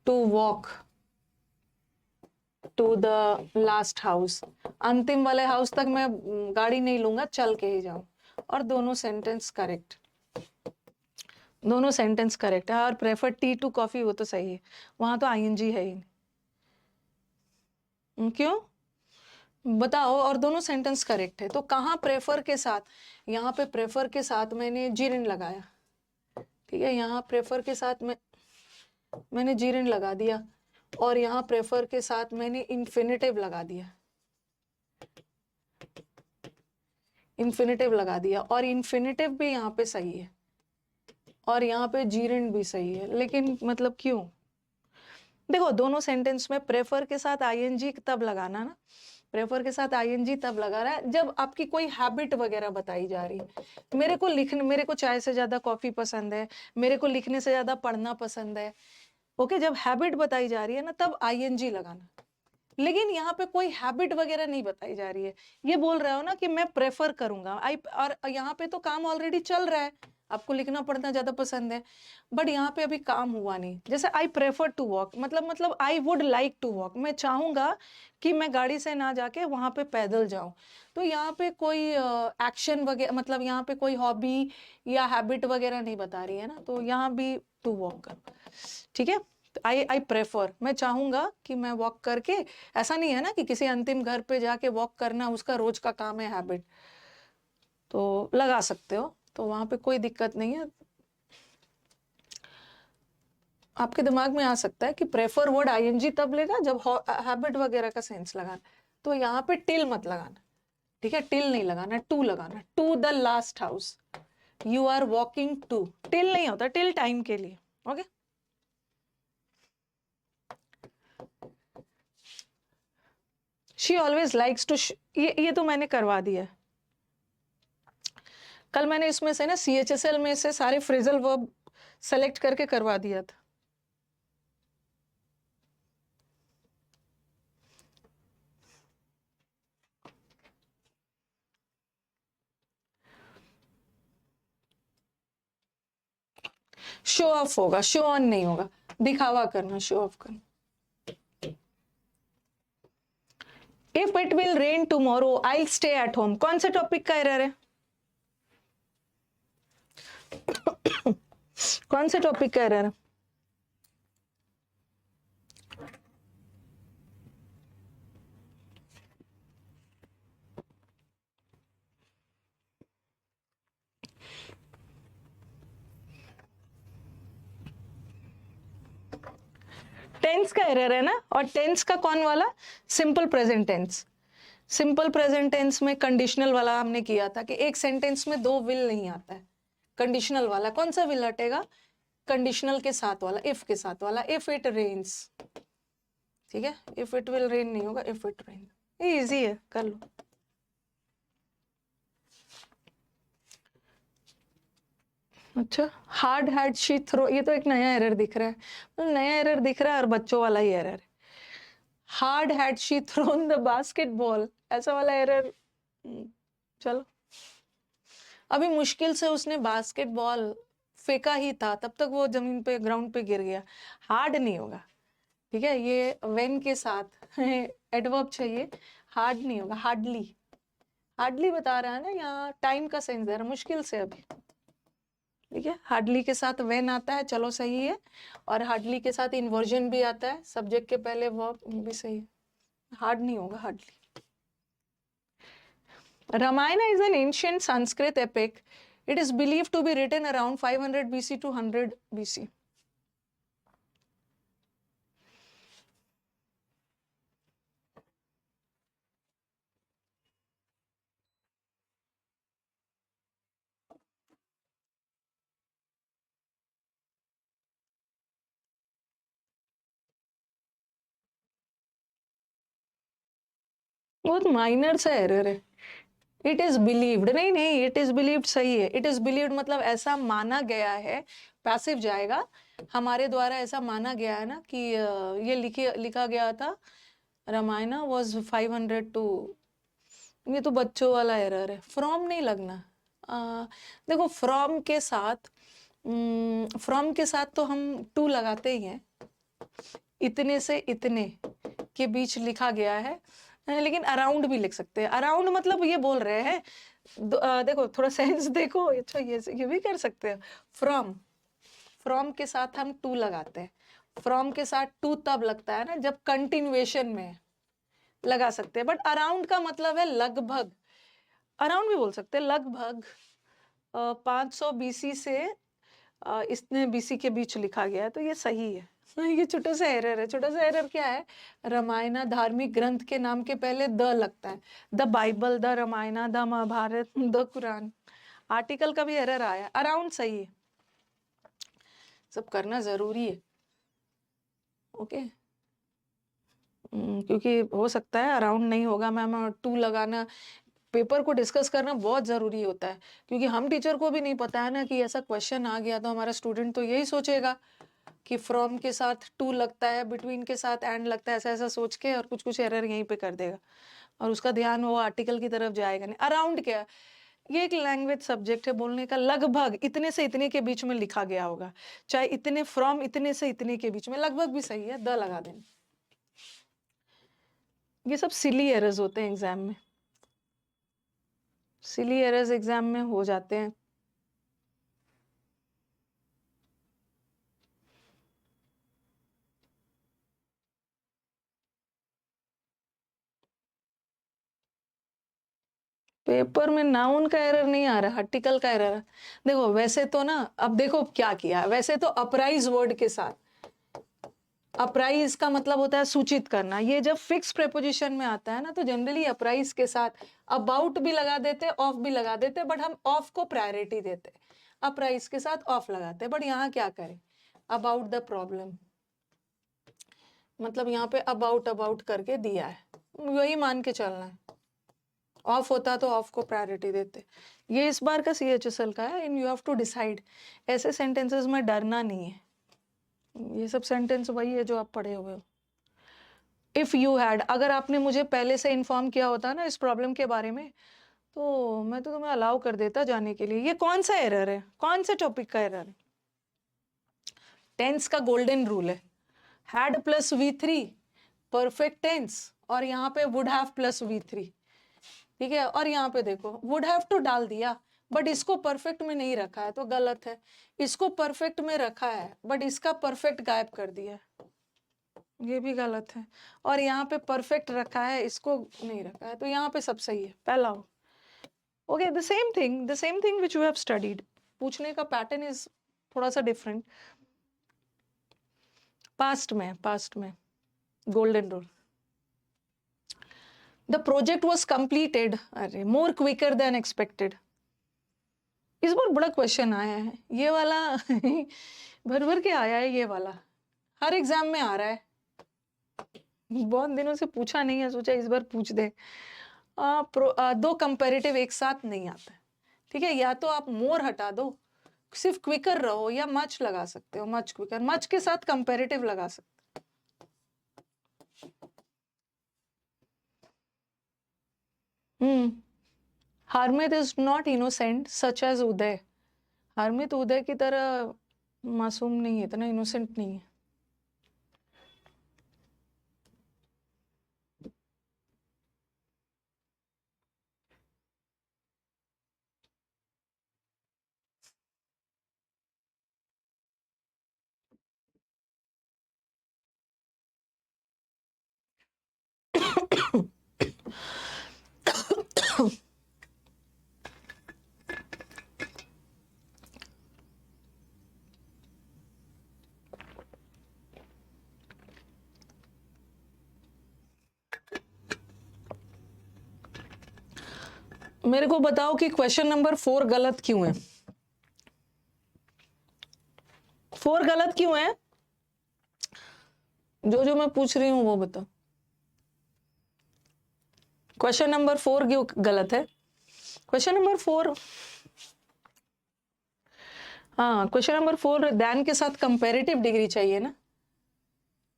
to walk to the last house, अंतिम वाले हाउस तक मैं गाड़ी नहीं लूंगा, चल के ही जाऊं, और दोनों सेंटेंस करेक्ट। दोनों सेंटेंस करेक्ट है। और प्रेफर टी टू कॉफी वो तो सही है, वहां तो आईएनजी है ही नहीं। क्यों बताओ? और दोनों सेंटेंस करेक्ट है, तो कहाँ प्रेफर के साथ? यहाँ पे प्रेफर के साथ मैंने जीरन लगाया, ठीक है, यहाँ प्रेफर के साथ मैंने जीरन लगा दिया, और यहाँ प्रेफर के साथ मैंने इन्फिनिटिव लगा दिया, इन्फिनिटिव लगा दिया, और इन्फिनिटिव भी यहाँ पे सही है, और यहाँ पे जीरन भी सही है। लेकिन मतलब क्यों? देखो दोनों सेंटेंस में प्रेफर के साथ आईएनजी तब लगाना ना, प्रेफर के साथ आईएनजी तब लगा रहा है जब आपकी कोई हैबिट वगैरह बताई जा रही है। मेरे को चाय से ज्यादा कॉफी पसंद है, मेरे को लिखने से ज्यादा पढ़ना पसंद है, ओके, जब हैबिट बताई जा रही है ना तब आईएनजी लगाना। लेकिन यहाँ पे कोई हैबिट वगैरह नहीं बताई जा रही है, ये बोल रहे हो ना कि मैं प्रेफर करूंगा और यहाँ पे तो काम ऑलरेडी चल रहा है, आपको लिखना पढ़ना ज्यादा पसंद है, बट यहाँ पे अभी काम हुआ नहीं। जैसे आई प्रेफर टू वॉक, मतलब I would like to walk, मैं चाहूंगा कि मैं गाड़ी से ना जाके वहां पे पैदल जाऊं। तो यहाँ पे कोई एक्शन वगैरह, मतलब यहाँ पे कोई हॉबी या हैबिट वगैरह नहीं बता रही है ना, तो यहाँ भी टू वॉक कर, ठीक है। आई प्रेफर, मैं चाहूंगा कि मैं वॉक करके, ऐसा नहीं है ना कि किसी अंतिम घर पे जाके वॉक करना उसका रोज का काम है, हैबिट, तो लगा सकते हो, तो वहां पे कोई दिक्कत नहीं है। आपके दिमाग में आ सकता है कि प्रेफर वर्ड आईएनजी तब लेगा जब हैबिट वगैरह का सेंस लगाना, तो यहाँ पे टिल मत लगाना, ठीक है, टिल नहीं लगाना, टू लगाना, to the last house, you are walking to, till नहीं होता, टिल टाइम के लिए, okay. She always likes to, ये तो मैंने करवा दिया है। कल मैंने इसमें से ना CHSL में से सारे फ्रेजल वर्ब सेलेक्ट करके करवा दिया था। शो ऑफ होगा, शो ऑन नहीं होगा, दिखावा करना, शो ऑफ करना। If it will rain tomorrow I stay at home, कौन से टॉपिक का एरर है? कौन से टॉपिक का एरर है? टेंस का एरर है ना, और टेंस का कौन वाला? Simple present tense. Simple present tense में कंडीशनल वाला हमने किया था कि एक सेंटेंस में दो विल नहीं आता है, कंडीशनल वाला कौन सा विल हटेगा? कंडीशनल के साथ वाला, इफ के साथ वाला, इफ इट रेन्स, ठीक है, इफ इट विल रेन नहीं होगा, इफ इट रेन, ये इजी है, कर लो। अच्छा, हार्ड हैड शी थ्रो, ये तो एक नया एरर दिख रहा है, तो नया एरर दिख रहा है और बच्चों वाला ही एरर है। Hard had she thrown the basketball, ऐसा वाला एरर, चलो, अभी मुश्किल से उसने बास्केटबॉल फेंका ही था, तब तक वो जमीन पे, ग्राउंड पे गिर गया, हार्ड नहीं होगा, ठीक है, ये वेन के साथ एडवर्ब चाहिए, हार्ड नहीं होगा, हार्डली, हार्डली बता रहा है ना, यहाँ टाइम का सेंस दे रहा, मुश्किल से अभी, ठीक है। हार्डली के साथ वेन आता है, चलो सही है, और हार्डली के साथ इन्वर्जन भी आता है, सब्जेक्ट के पहले वर्ब भी सही है, हार्ड नहीं होगा, hardly. Ramayana is an ancient Sanskrit epic. It is believed to be written around 500 BC to 100 BC. बहुत माइनर सा एरर है, इट इज बिलीव्ड, नहीं नहीं, इट इज बिलीव्ड सही है, इट इज बिलीव्ड मतलब ऐसा माना गया है, पैसिव जाएगा, हमारे द्वारा ऐसा माना गया है ना कि ये लिखा गया था, रामायणा वॉज 500 टू, ये तो बच्चों वाला एरर है, फ्रॉम नहीं लगना। देखो फ्रॉम के साथ, फ्रॉम के साथ तो हम टू लगाते ही हैं, इतने से इतने के बीच लिखा गया है, लेकिन अराउंड भी लिख सकते हैं, अराउंड मतलब ये बोल रहे हैं, देखो थोड़ा सेंस देखो, अच्छा ये भी कर सकते हैं, फ्रॉम फ्रॉम के साथ हम टू लगाते हैं। फ्रॉम के साथ टू तब लगता है ना जब कंटिन्यूएशन में है, लगा सकते हैं। बट अराउंड का मतलब है लगभग, अराउंड भी बोल सकते हैं। लगभग 500 बीसी से इतने बीसी के बीच लिखा गया है, तो ये सही है। ये छोटा सा एरर है। छोटा सा एरर क्या है, रामायण धार्मिक ग्रंथ के नाम के पहले द लगता है, the Bible, the Ramayana, the Mahabharata, the Quran. Article का भी एरर आया। अराउंड सही है, सब करना जरूरी है। ओके क्योंकि हो सकता है अराउंड नहीं होगा मैम, टू लगाना, पेपर को डिस्कस करना बहुत ज़रूरी होता है। क्योंकि हम टीचर को भी नहीं पता है ना कि ऐसा क्वेश्चन आ गया तो हमारा स्टूडेंट तो यही सोचेगा कि फ्रॉम के साथ टू लगता है, बिटवीन के साथ एंड लगता है, ऐसा ऐसा सोच के और कुछ कुछ एरर यहीं पे कर देगा और उसका ध्यान वो आर्टिकल की तरफ जाएगा नहीं। अराउंड क्या है, ये एक लैंग्वेज सब्जेक्ट है बोलने का। लगभग इतने से इतने के बीच में लिखा गया होगा, चाहे इतने फ्रॉम इतने से इतने के बीच में, लगभग भी सही है, द लगा देना। ये सब सिली एरर्स होते हैं एग्जाम में, सिली एरर्स एग्जाम में हो जाते हैं। पेपर में नाउन का एरर नहीं आ रहा, आर्टिकल का एरर है। देखो वैसे तो ना, अब देखो क्या किया है, वैसे तो अपराइज वर्ड के साथ, अपराइज का मतलब होता है सूचित करना। ये जब फिक्स प्रेपोजिशन में आता है ना तो जनरली अपराइज के साथ अबाउट भी लगा देते, ऑफ भी लगा देते, बट हम ऑफ को प्रायोरिटी देते, अपराइज के साथ ऑफ लगाते। बट यहाँ क्या करें, अबाउट द प्रॉब्लम, मतलब यहाँ पे अबाउट अबाउट करके दिया है, वही मान के चलना है। ऑफ होता तो ऑफ को प्रायोरिटी देते। ये इस बार का CHSL का है, इन यू हैव टू डिसाइड। ऐसे सेंटेंसेस में डरना नहीं है, ये सब सेंटेंस वही है जो आप पढ़े हुए हो। इफ यू हैड, अगर आपने मुझे पहले से इन्फॉर्म किया होता ना इस प्रॉब्लम के बारे में, तो मैं तो तुम्हें अलाउ कर देता जाने के लिए। ये कौन सा एरर है, कौन से टॉपिक का एरर है? टेंस का गोल्डन रूल है, had plus V3 perfect tense, और यहाँ पे वुड हैव प्लस V3, ठीक है। और यहाँ पे देखो वुड हैव टू डाल दिया, बट इसको परफेक्ट में नहीं रखा है तो गलत है। इसको परफेक्ट में रखा है बट इसका परफेक्ट गायब कर दिया है, ये भी गलत है। और यहाँ पे परफेक्ट रखा है, इसको नहीं रखा है, तो यहाँ पे सब सही है, पहला हो। Okay, the same thing which you have studied. पूछने का पैटर्न इज थोड़ा सा डिफरेंट। पास्ट में golden rule, the project was completed, अरे मोर क्विकर देन एक्सपेक्टेड। इस बार बड़ा क्वेश्चन आया है ये वाला भर भर के आया है ये वाला, हर एग्जाम में आ रहा है। बहुत दिनों से पूछा नहीं है, सोचा इस बार पूछ दे। दो कंपैरेटिव एक साथ नहीं आता है, ठीक है। या तो आप मोर हटा दो, सिर्फ क्विकर रहो, या मच लगा सकते हो, मच क्विकर, मच के साथ कंपैरेटिव लगा सकते हो। Harmit is not innocent such as Uday. Harmit Uday की तरह मासूम नहीं है, इतना इनोसेंट नहीं है। मेरे को बताओ कि क्वेश्चन नंबर 4 गलत क्यों है? 4 गलत क्यों है? जो मैं पूछ रही हूँ वो बताओ। क्वेश्चन नंबर 4 क्यों गलत है? क्वेश्चन नंबर 4, हाँ क्वेश्चन नंबर 4 दैन के साथ कंपैरेटिव डिग्री चाहिए ना,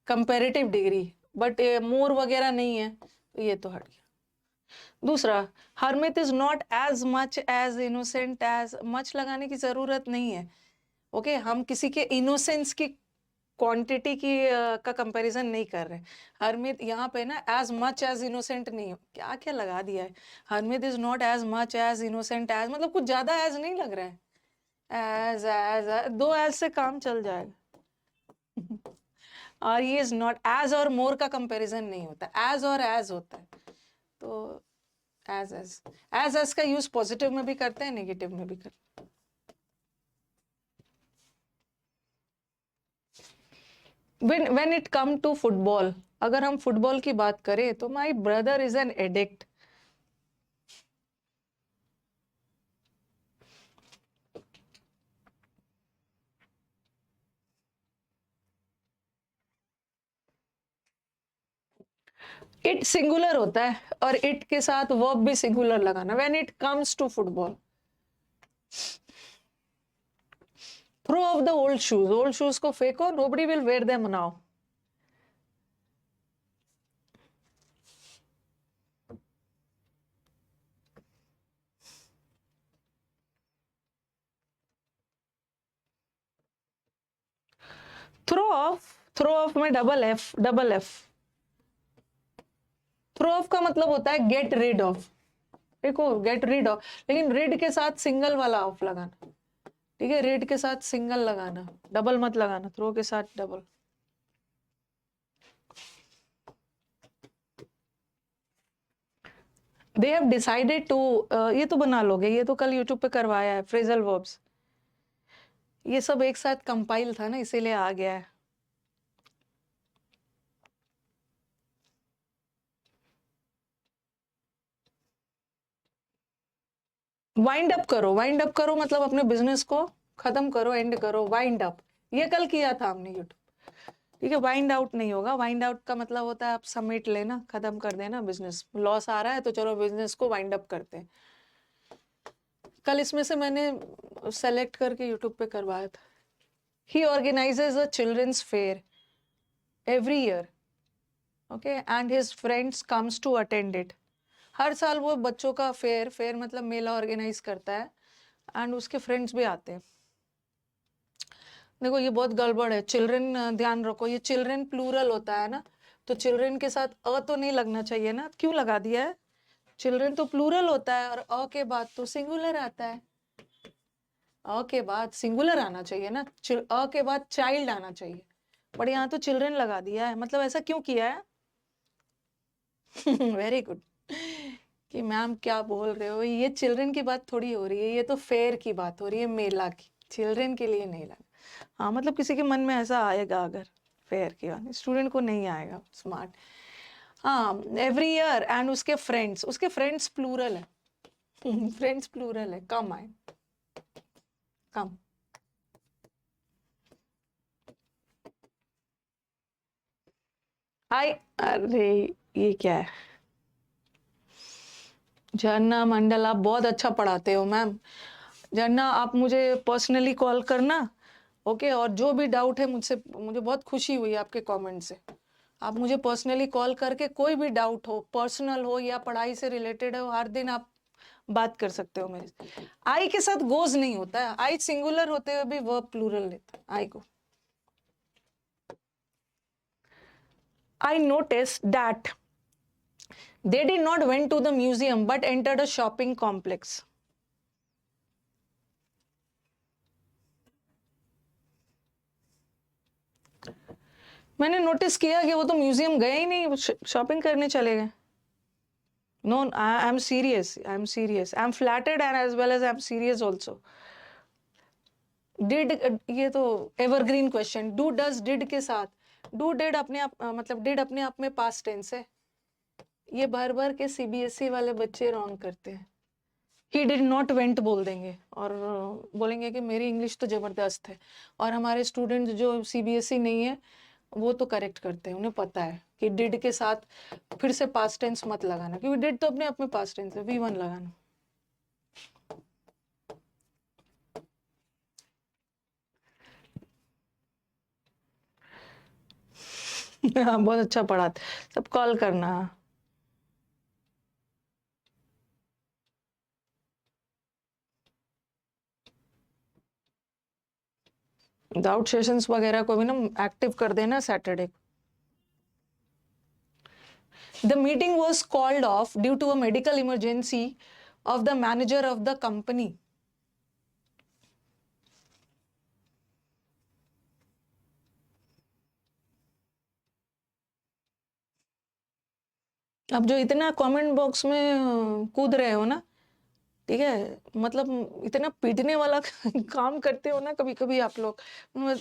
कंपैरेटिव डिग्री, बट मोर वगैरह नहीं है, तो ये तो हट गया। दूसरा, Harmeet is not as much as innocent as, much लगाने की जरूरत नहीं है। ओके हम किसी के इनोसेंस की क्वांटिटी की का कंपैरिजन नहीं कर रहे। हरमित यहाँ पे ना एज मच एज इनोसेंट नहीं हो, क्या क्या लगा दिया है। Harmeet is not as much as innocent as, मतलब कुछ ज्यादा एज नहीं लग रहा है, एज दो एज से काम चल जाएगा। और ये इज नॉट एज और मोर का कंपैरिजन नहीं होता, एज और एज होता है। तो एज का यूज पॉजिटिव में भी करते हैं, नेगेटिव में भी करते हैं। when it come to football, अगर हम फुटबॉल की बात करें तो my brother is an addict. It singular होता है और इट के साथ वर्ब भी सिंगुलर लगाना when it comes to football. Throw off the old shoes को फेंको, nobody will wear them now. Throw off में डबल एफ। थ्रो ऑफ का मतलब होता है गेट रिड ऑफ। देखो गेट रिड ऑफ, लेकिन रिड के साथ सिंगल वाला ऑफ लगाना, ठीक है, रिड के साथ सिंगल लगाना, डबल मत लगाना, थ्रो के साथ double. They have decided to, ये तो बना लोगे, ये तो कल यूट्यूब पे करवाया है, फ्रेजल वर्ब्स। ये सब एक साथ कंपाइल था ना, इसीलिए आ गया है। वाइंड अप करो मतलब अपने बिजनेस को खत्म करो, एंड करो, वाइंड अप। ये कल किया था हमने यूट्यूब, ठीक है। वाइंड आउट नहीं होगा, वाइंड आउट का मतलब होता है आप समेट लेना, खत्म कर देना, बिजनेस लॉस आ रहा है तो चलो बिजनेस को वाइंड अप करते हैं। कल इसमें से मैंने सेलेक्ट करके यूट्यूब पे करवाया था। He organizes a children's fair every year, okay, and his friends comes to attend it. हर साल वो बच्चों का फेयर मतलब मेला ऑर्गेनाइज करता है, एंड उसके फ्रेंड्स भी आते हैं। देखो ये बहुत गड़बड़ है, चिल्ड्रन ध्यान रखो, ये चिल्ड्रन प्लूरल होता है ना, तो चिल्ड्रन के साथ अ तो नहीं लगना चाहिए ना, क्यों लगा दिया है? चिल्ड्रन तो प्लूरल होता है और अ के बाद तो सिंगुलर आता है, अ के बाद सिंगुलर आना चाहिए ना, अ के बाद चाइल्ड आना चाहिए, बट यहाँ तो चिल्ड्रन लगा दिया है, मतलब ऐसा क्यों किया है? Very good. कि मैम क्या बोल रहे हो, ये चिल्ड्रन की बात थोड़ी हो रही है, ये तो फेयर की बात हो रही है, मेला की, चिल्ड्रन के लिए नहीं लगा। हाँ मतलब किसी के मन में ऐसा आएगा अगर फेयर की बात, स्टूडेंट को नहीं आएगा, स्मार्ट। हाँ एवरी ईयर, एंड उसके फ्रेंड्स प्लूरल है। फ्रेंड्स प्लूरल है, कम आए, कम। आई, अरे ये क्या है? झरना मंडल, आप बहुत अच्छा पढ़ाते हो मैम। झरना आप मुझे पर्सनली कॉल करना, ओके, और जो भी डाउट है मुझसे, मुझे बहुत खुशी हुई आपके कमेंट से। आप मुझे पर्सनली कॉल करके कोई भी डाउट हो, पर्सनल हो या पढ़ाई से रिलेटेड हो, हर दिन आप बात कर सकते हो मेरे से। आई के साथ गोज नहीं होता है, आई सिंगुलर होते हुए भी वर्ब प्लूरल लेता है आई को। I notice that they did not went to the museum but entered a shopping complex. मैंने नोटिस किया कि वो तो म्यूजियम गए ही नहीं, शॉपिंग करने चले गए। No, I am serious, I am flattered and as well as I am serious also. Did, ये तो evergreen question, do does did के साथ, डू डिड अपने आप मतलब डिड अपने आप में पास्ट टेंस है। ये भर भर के सीबीएसई वाले बच्चे रॉन्ग करते हैं। ही डिड नॉट वेंट बोल देंगे और बोलेंगे कि मेरी इंग्लिश तो जबरदस्त है, और हमारे स्टूडेंट जो सीबीएसई नहीं है वो तो करेक्ट करते हैं, उन्हें पता है कि डिड के साथ फिर से पास्ट टेंस मत लगाना, क्योंकि डिड तो अपने आप में पास्ट टेंस है, V1 लगाना। हाँ बहुत अच्छा पढ़ाते, सब कॉल करना। डाउट सेशंस वगैरह को भी ना एक्टिव कर देना Saturday. The meeting was called off due to a medical emergency of the manager of the company. अब जो इतना कमेंट बॉक्स में कूद रहे हो ना, ठीक है, मतलब इतना पीटने वाला काम करते हो ना कभी कभी आप लोग। म-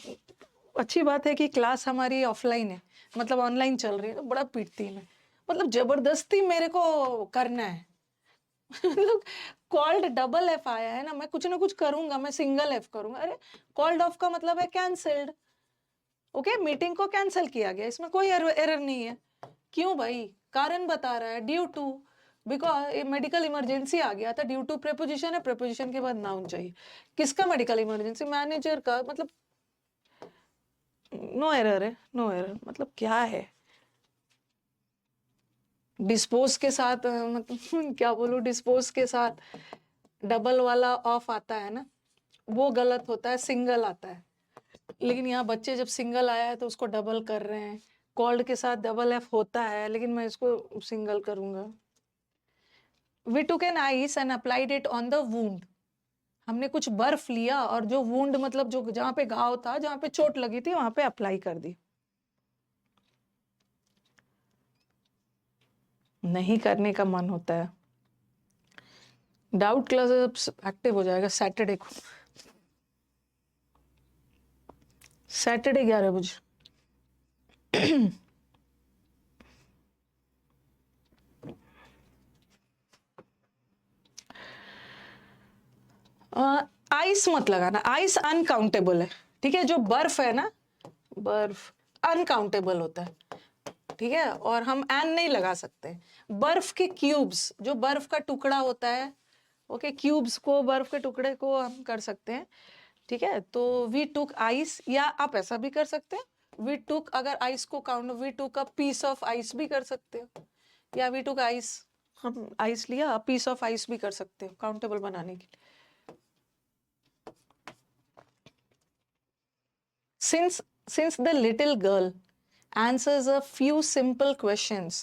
अच्छी बात है कि क्लास हमारी ऑफलाइन है, मतलब ऑनलाइन चल रही है, तो बड़ा पीटती है मैं, मतलब जबरदस्ती मेरे को करना है। मतलब कॉल्ड डबल एफ आया है ना कुछ करूंगा, मैं सिंगल एफ करूंगा, अरे कॉल्ड ऑफ का मतलब है कैंसल्ड। ओके, मीटिंग को कैंसिल किया गया, इसमें कोई एरर नहीं है। क्यों भाई? कारण बता रहा है, due to, because medical emergency आ गया था, ड्यू टू प्रेपोजिशन है, प्रेपोजिशन के बाद नाउन चाहिए। किसका मेडिकल इमरजेंसी? मैनेजर का, मतलब नो एरर है, नो एरर, मतलब क्या है। डिस्पोज के साथ मतलब क्या बोलूं, डिस्पोज के साथ डबल वाला ऑफ आता है ना, वो गलत होता है, सिंगल आता है। लेकिन यहाँ बच्चे जब सिंगल आया है तो उसको डबल कर रहे हैं। कॉल्ड के साथ डबल एफ होता है, लेकिन मैं इसको सिंगल करूंगा। We took an ice and applied it on the wound. हमने कुछ बर्फ लिया और जो वूंड मतलब जो जहां पे घाव था, जहां पे चोट लगी थी, वहां पे अप्लाई कर दी। नहीं करने का मन होता है। डाउट क्लास एक्टिव हो जाएगा सैटरडे को, सैटरडे 11 बजे। आइस मत लगाना, आइस अनकाउंटेबल है, ठीक है। जो बर्फ है ना, बर्फ अनकाउंटेबल होता है, ठीक है, और हम एन नहीं लगा सकते। बर्फ के क्यूब्स, जो बर्फ का टुकड़ा होता है, ओके, क्यूब्स को, बर्फ के टुकड़े को हम कर सकते हैं, ठीक है। तो वी टुक आइस, या आप ऐसा भी कर सकते हैं, वी टुक, अगर आइस को count, we took a piece of ice भी कर सकते हो, या वी टुक आइस, हम आइस लिया, पीस ऑफ आइस भी कर सकते हो काउंटेबल बनाने के लिए। Since the little girl answers a few simple questions,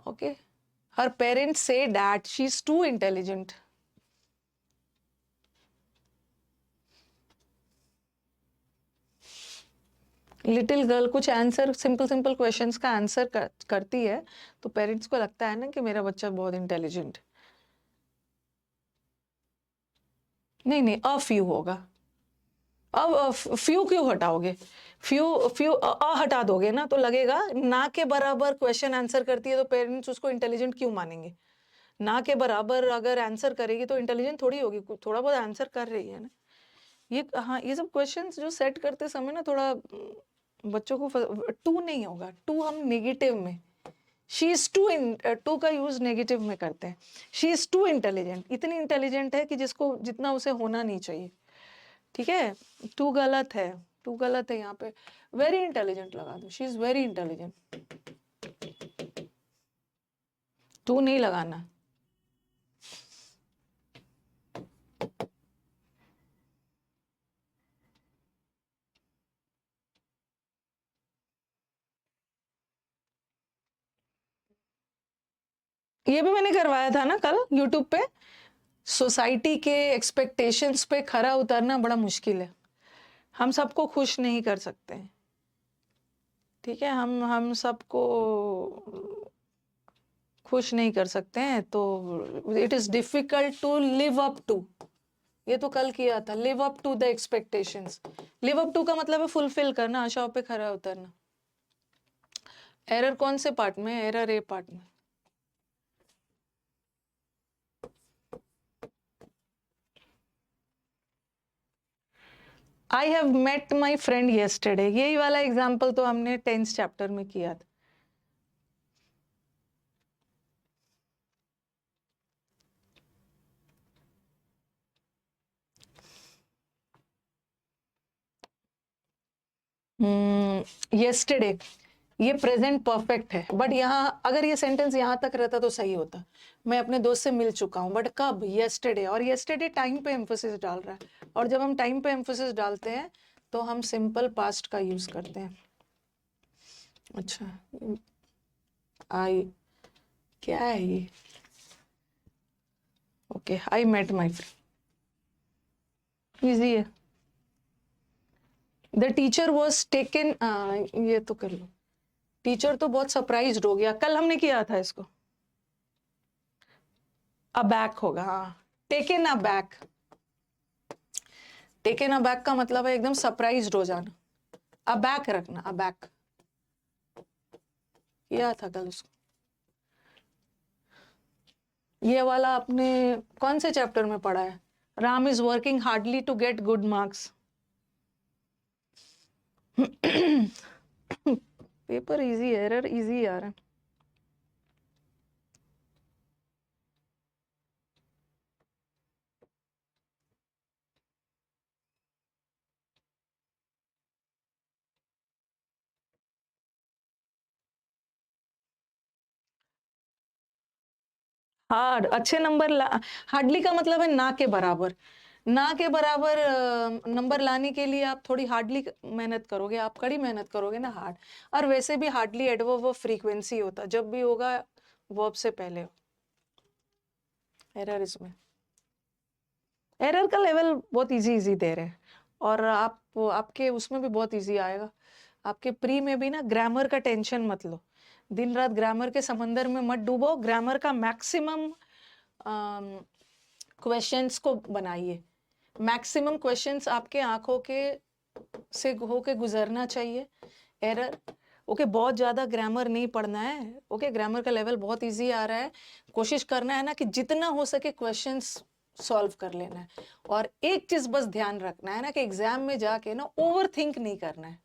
okay, her parents say that she's too intelligent. Little girl कुछ आंसर, सिंपल सिंपल क्वेश्चंस का आंसर करती है, तो पेरेंट्स को लगता है ना कि मेरा बच्चा बहुत इंटेलिजेंट। नहीं नहीं, अ फ्यू होगा। अब फ्यू क्यों हटाओगे? फ्यू फ्यू हटा दोगे ना तो लगेगा ना के बराबर क्वेश्चन आंसर करती है, तो पेरेंट्स उसको इंटेलिजेंट क्यों मानेंगे? ना के बराबर अगर आंसर करेगी तो इंटेलिजेंट थोड़ी होगी, थोड़ा बहुत आंसर कर रही है ना। ये, हाँ, ये सब क्वेश्चंस जो सेट करते समय ना थोड़ा बच्चों को टू नहीं होगा, टू हम नेगेटिव में, शी इज टू, टू का यूज नेगेटिव में करते हैं। शी इज टू इंटेलिजेंट, इतनी इंटेलिजेंट है कि जिसको, जितना उसे होना नहीं चाहिए, ठीक है। टू गलत है, टू गलत है, यहाँ पे वेरी इंटेलिजेंट लगा दो, she is very intelligent, to नहीं लगाना। ये भी मैंने करवाया था ना कल यूट्यूब पे। सोसाइटी के एक्सपेक्टेशंस पे खरा उतरना बड़ा मुश्किल है, हम सबको खुश नहीं कर सकते, ठीक है। हम सबको खुश नहीं कर सकते हैं, तो it is difficult to live up to. ये तो कल किया था, live up to the expectations. Live up to का मतलब है फुलफिल करना, आशाओं पे खरा उतरना। एरर कौन से पार्ट में? एरर ए पार्ट में। I have met my friend yesterday, यही वाला एग्जाम्पल तो हमने 10th चैप्टर में किया था। येस्टरडे, ये प्रेजेंट परफेक्ट है, बट यहाँ अगर ये सेंटेंस यहाँ तक रहता तो सही होता। मैं अपने दोस्त से मिल चुका हूँ, बट कब? येस्टरडे, और येस्टरडे टाइम पे एम्फोसिस डाल रहा है, और जब हम टाइम पे एम्फोसिस डालते हैं तो हम सिंपल पास्ट का यूज करते हैं। अच्छा, आई, क्या है ये? Okay, I met my friend, easy है। द टीचर वॉज टेकन, ये तो कर लो। टीचर तो बहुत सरप्राइज्ड हो गया, कल हमने किया था इसको। अबैक होगा, हाँ, टेकन अबैक। टेकन अबैक का मतलब है एकदम सरप्राइज्ड हो जाना, अबैक रखना, अबैक किया था कल उसको। ये वाला आपने कौन से चैप्टर में पढ़ा है? Ram is working hardly to get good marks. Paper easy, error easy आ रहा है। हार्ड, अच्छे नंबर हार्डली का मतलब है ना के बराबर। ना के बराबर नंबर लाने के लिए आप थोड़ी हार्डली मेहनत करोगे, आप कड़ी मेहनत करोगे ना, हार्ड। और वैसे भी हार्डली एडवर्ब ऑफ फ्रीक्वेंसी होता, जब भी होगा वर्ब से पहले हो। एरर इसमें, एरर का लेवल बहुत इजी इजी दे रहे हैं, और आपके उसमें भी बहुत इजी आएगा। आपके प्री में भी ना ग्रामर का टेंशन मत लो, दिन रात ग्रामर के समंदर में मत डूबो, ग्रामर का मैक्सिमम क्वेश्चंस को बनाइए। मैक्सिमम क्वेश्चंस आपके आंखों के से होके गुजरना चाहिए। एरर ओके, बहुत ज्यादा ग्रामर नहीं पढ़ना है। ओके, ग्रामर का लेवल बहुत इजी आ रहा है। कोशिश करना है ना कि जितना हो सके क्वेश्चंस सॉल्व कर लेना है। और एक चीज बस ध्यान रखना है ना कि एग्जाम में जाके ना ओवर थिंक नहीं करना है।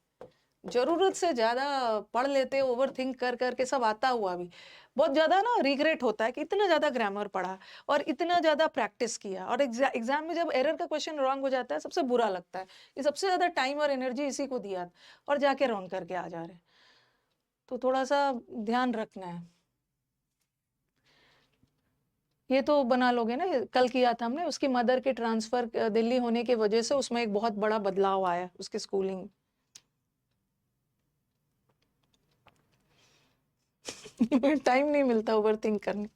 जरूरत से ज्यादा पढ़ लेते, ओवर थिंक कर करके सब आता हुआ भी बहुत ज्यादा ना रिग्रेट होता है कि इतना ज्यादा ग्रामर पढ़ा और इतना ज्यादा प्रैक्टिस किया, और एग्जाम में जब एरर का क्वेश्चन रॉन्ग हो जाता है सबसे बुरा लगता है कि सबसे ज्यादा टाइम और एनर्जी इसी को दिया और जाके रॉन्ग करके आ जा रहे हैं। तो थोड़ा सा ध्यान रखना है। ये तो बना लोगे ना, कल किया था हमने, उसकी मदर के ट्रांसफर दिल्ली होने की वजह से उसमें एक बहुत बड़ा बदलाव आया उसकी स्कूलिंग। टाइम नहीं मिलता ओवर थिंक करने।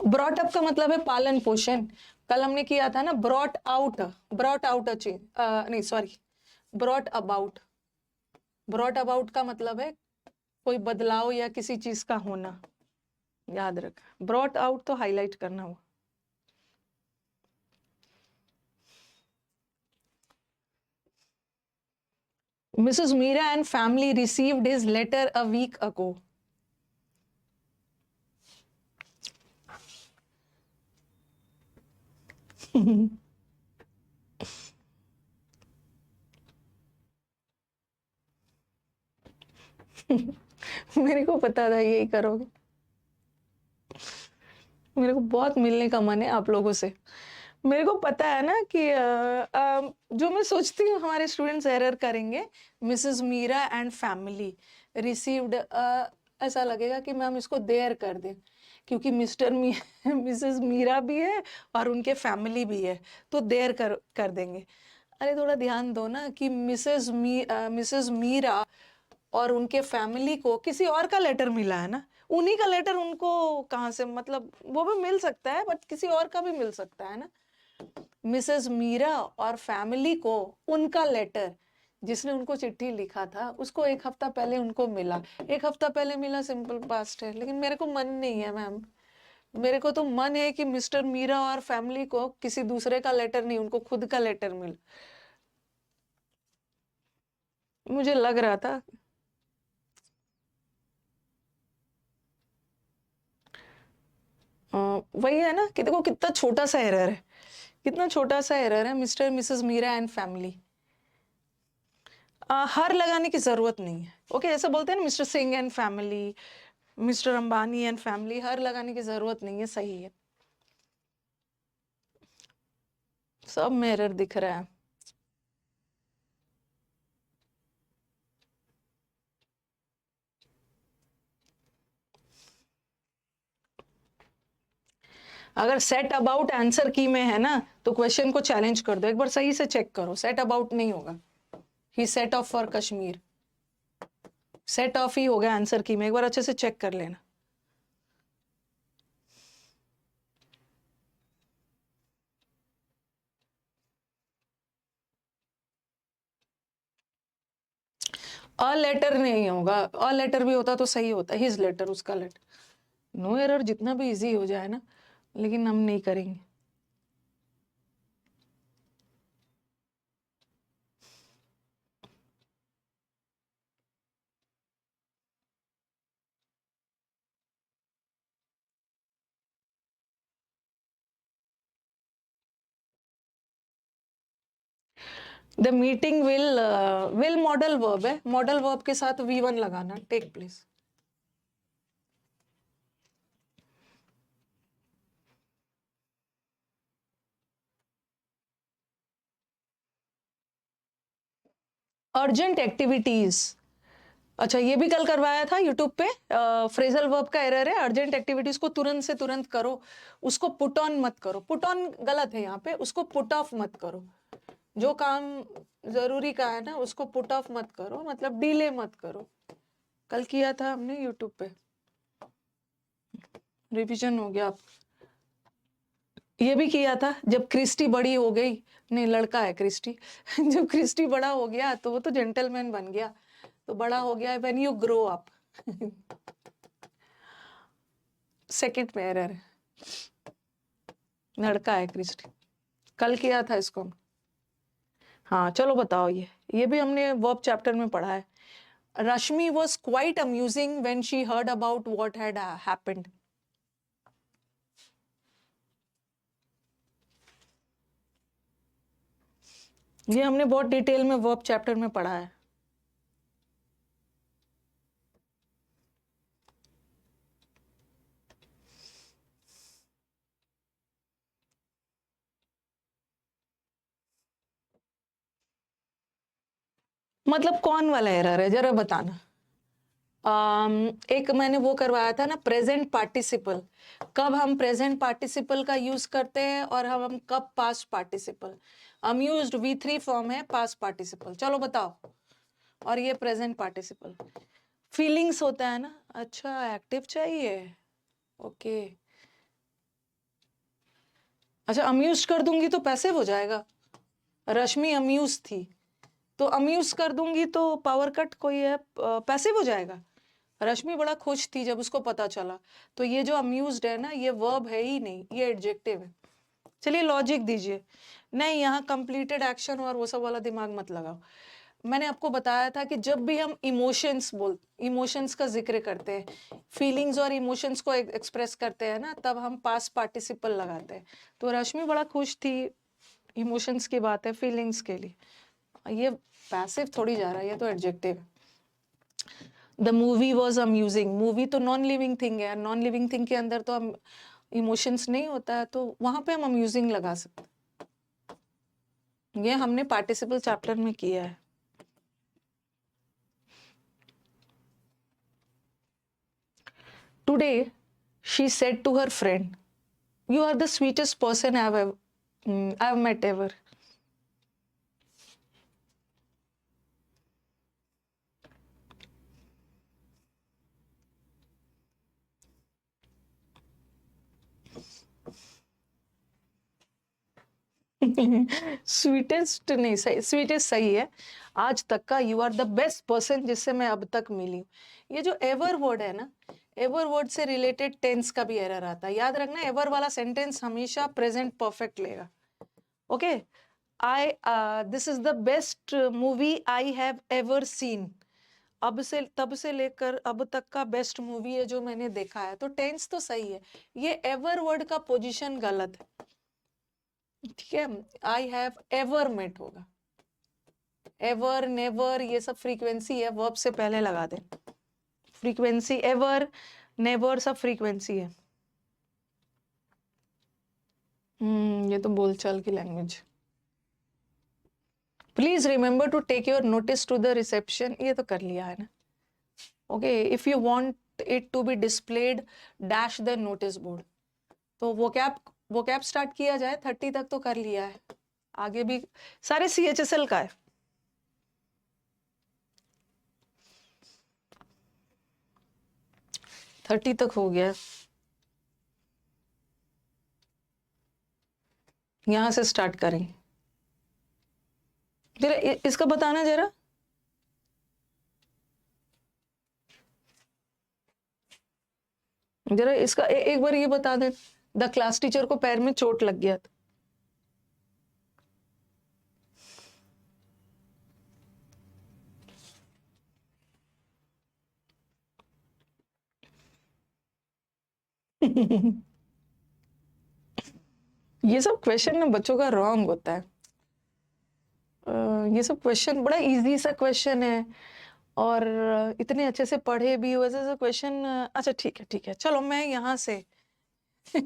ब्रॉट अप का मतलब है पालन पोषण। कल हमने किया था ना ब्रॉट आउट अचीव, नहीं sorry, brought about. Brought about का मतलब है कोई बदलाव या किसी चीज का होना, याद रख। ब्रॉट आउट तो हाईलाइट करना हो। Mrs. Meera and family received his letter a week ago. मेरे को पता था यही करोगे। मेरे को बहुत मिलने का मन है आप लोगों से। मेरे को पता है ना कि जो मैं सोचती हूँ हमारे स्टूडेंट्स एरर करेंगे। Mrs Meera and family received, ऐसा लगेगा कि मैम इसको देर कर दें, क्योंकि मिसेस मीरा भी है और उनके फैमिली भी है, तो देर कर देंगे। अरे थोड़ा ध्यान दो ना कि मिसेस मीरा और उनके फैमिली को किसी और का लेटर मिला है ना, उन्हीं का लेटर उनको कहाँ से, मतलब वो भी मिल सकता है बट किसी और का भी मिल सकता है ना। मिसेस मीरा और फैमिली को उनका लेटर, जिसने उनको चिट्ठी लिखा था उसको एक हफ्ता पहले उनको मिला। एक हफ्ता पहले मिला सिंपल पास्ट है, लेकिन मेरे को मन नहीं है मैम। मेरे को तो मन है कि मिस्टर मीरा और फैमिली को किसी दूसरे का लेटर नहीं, उनको खुद का लेटर मिल। मुझे लग रहा था वही है ना कि देखो कितना छोटा सा एरर है, कितना छोटा सा एरर है। Mr Mrs Meera and family, her लगाने की जरूरत नहीं है। ओके, जैसे बोलते हैं ना Mr Singh and family, Mr Ambani and family, her लगाने की जरूरत नहीं है, सही है। सब में एरर दिख रहा है। अगर सेट अबाउट आंसर की में है ना, तो क्वेश्चन को चैलेंज कर दो, एक बार सही से चेक करो। सेट अबाउट नहीं होगा, he set off for Kashmir, set off ही होगा आंसर की में, एक बार अच्छे से चेक कर लेना। अ लेटर नहीं होगा, अ लेटर भी होता तो सही होता, हिज लेटर, उसका लेटर। नो एरर जितना भी इजी हो जाए ना, लेकिन हम नहीं करेंगे। The meeting will modal verb है, मॉडल वर्ब के साथ V1 लगाना, टेक प्लेस। अर्जेंट एक्टिविटीज, अच्छा ये भी कल करवाया था यूट्यूब पे। फ्रेजल वर्ब का एरर है, अर्जेंट एक्टिविटीज को तुरंत से तुरंत करो, उसको पुट ऑन मत करो। पुट ऑन गलत है यहाँ पे, उसको पुट ऑफ मत करो। जो काम जरूरी का है ना, उसको पुट ऑफ मत करो, मतलब डिले मत करो। कल किया था हमने यूट्यूब पे, रिवीजन हो गया। आप ये भी किया था जब क्रिस्टी बड़ी हो गई, नहीं लड़का है क्रिस्टी जब क्रिस्टी बड़ा हो गया तो वो तो जेंटलमैन बन गया, तो बड़ा हो गया when you grow up. Second में एरर है, लड़का है क्रिस्टी। कल किया था इसको। हाँ चलो बताओ, ये भी हमने वर्ब चैप्टर में पढ़ा है। Rashmi was quite amusing when she heard about what had happened. ये हमने बहुत डिटेल में वर्ब चैप्टर में पढ़ा है। मतलब कौन वाला एरर है जरा बताना। एक मैंने वो करवाया था ना, प्रेजेंट पार्टिसिपल। कब हम प्रेजेंट पार्टिसिपल का यूज करते हैं और हम कब past participle. Amused V3 form है पास्ट पार्टिसिपल, चलो बताओ। और ये प्रेजेंट पार्टिसिपल। फीलिंग्स होता है ना, अच्छा एक्टिव चाहिए, ओके। अच्छा अम्यूज कर दूंगी तो पैसिव हो जाएगा। रश्मि अम्यूज थी, तो अम्यूज कर दूंगी तो पावर कट कोई है, पैसिव हो जाएगा। रश्मि बड़ा खुश थी जब उसको पता चला, तो ये जो अम्यूज्ड है ना, ये वर्ब है ही नहीं, ये एडजेक्टिव है। चलिए लॉजिक दीजिए। नहीं, यहाँ कंप्लीटेड एक्शन और वो सब वाला दिमाग मत लगाओ। मैंने आपको बताया था कि जब भी हम इमोशंस का जिक्र करते हैं, फीलिंग्स और इमोशंस को एक्सप्रेस करते हैं ना, तब हम पास्ट पार्टिसिपल लगाते हैं। तो रश्मि बड़ा खुश थी, इमोशंस की बात है, फीलिंग्स के लिए। ये पैसिव थोड़ी जा रहा है, ये तो एडजेक्टिव है। The movie was amusing, movie तो नॉन लिविंग थिंग है, नॉन लिविंग थिंग के अंदर तो हम इमोशंस नहीं होता है, तो वहां पे हम अम्यूजिंग लगा सकते हैं। ये हमने पार्टिसिपल चैप्टर में किया है। Today she said to her friend, you are the sweetest person I have met ever. Sweetest नहीं सही, स्वीटेस्ट सही है। आज तक का, you are the best person जिससे मैं अब तक मिली हूँ। ये जो एवर वर्ड है ना, एवर वर्ड से रिलेटेड टेंस का भी एरर आता है, याद रखना। एवर वाला सेंटेंस हमेशा प्रेजेंट परफेक्ट लेगा, okay. I this is the best movie I have ever seen. अब से, तब से लेकर अब तक का बेस्ट मूवी है जो मैंने देखा है, तो टेंस तो सही है। ये एवर वर्ड का पोजीशन गलत है, ठीक है। आई हैव एवर मेट होगा, एवर नेवर ये सब फ्रीक्वेंसी है, वर्ब से पहले लगा दे। फ्रीक्वेंसी एवर नेवर सब फ्रीक्वेंसी है। ये तो बोलचाल की language. Please remember to take your notice to the reception, ये तो कर लिया है ना, okay. If you want it to be displayed, dash the notice board. तो वो कैप स्टार्ट किया जाए, 30 तक तो कर लिया है, आगे भी सारे CHSL का है। थर्टी तक हो गया, यहां से स्टार्ट करेंगे। जरा इसका बताना जरा। जरा इसका एक बार ये बता दे, द क्लास टीचर को पैर में चोट लग गया था। ये सब क्वेश्चन ना बच्चों का रॉन्ग होता है। ये सब क्वेश्चन बड़ा इजी सा क्वेश्चन है और इतने अच्छे से पढ़े भी वैसे ऐसे क्वेश्चन। अच्छा ठीक है चलो मैं यहाँ से अ,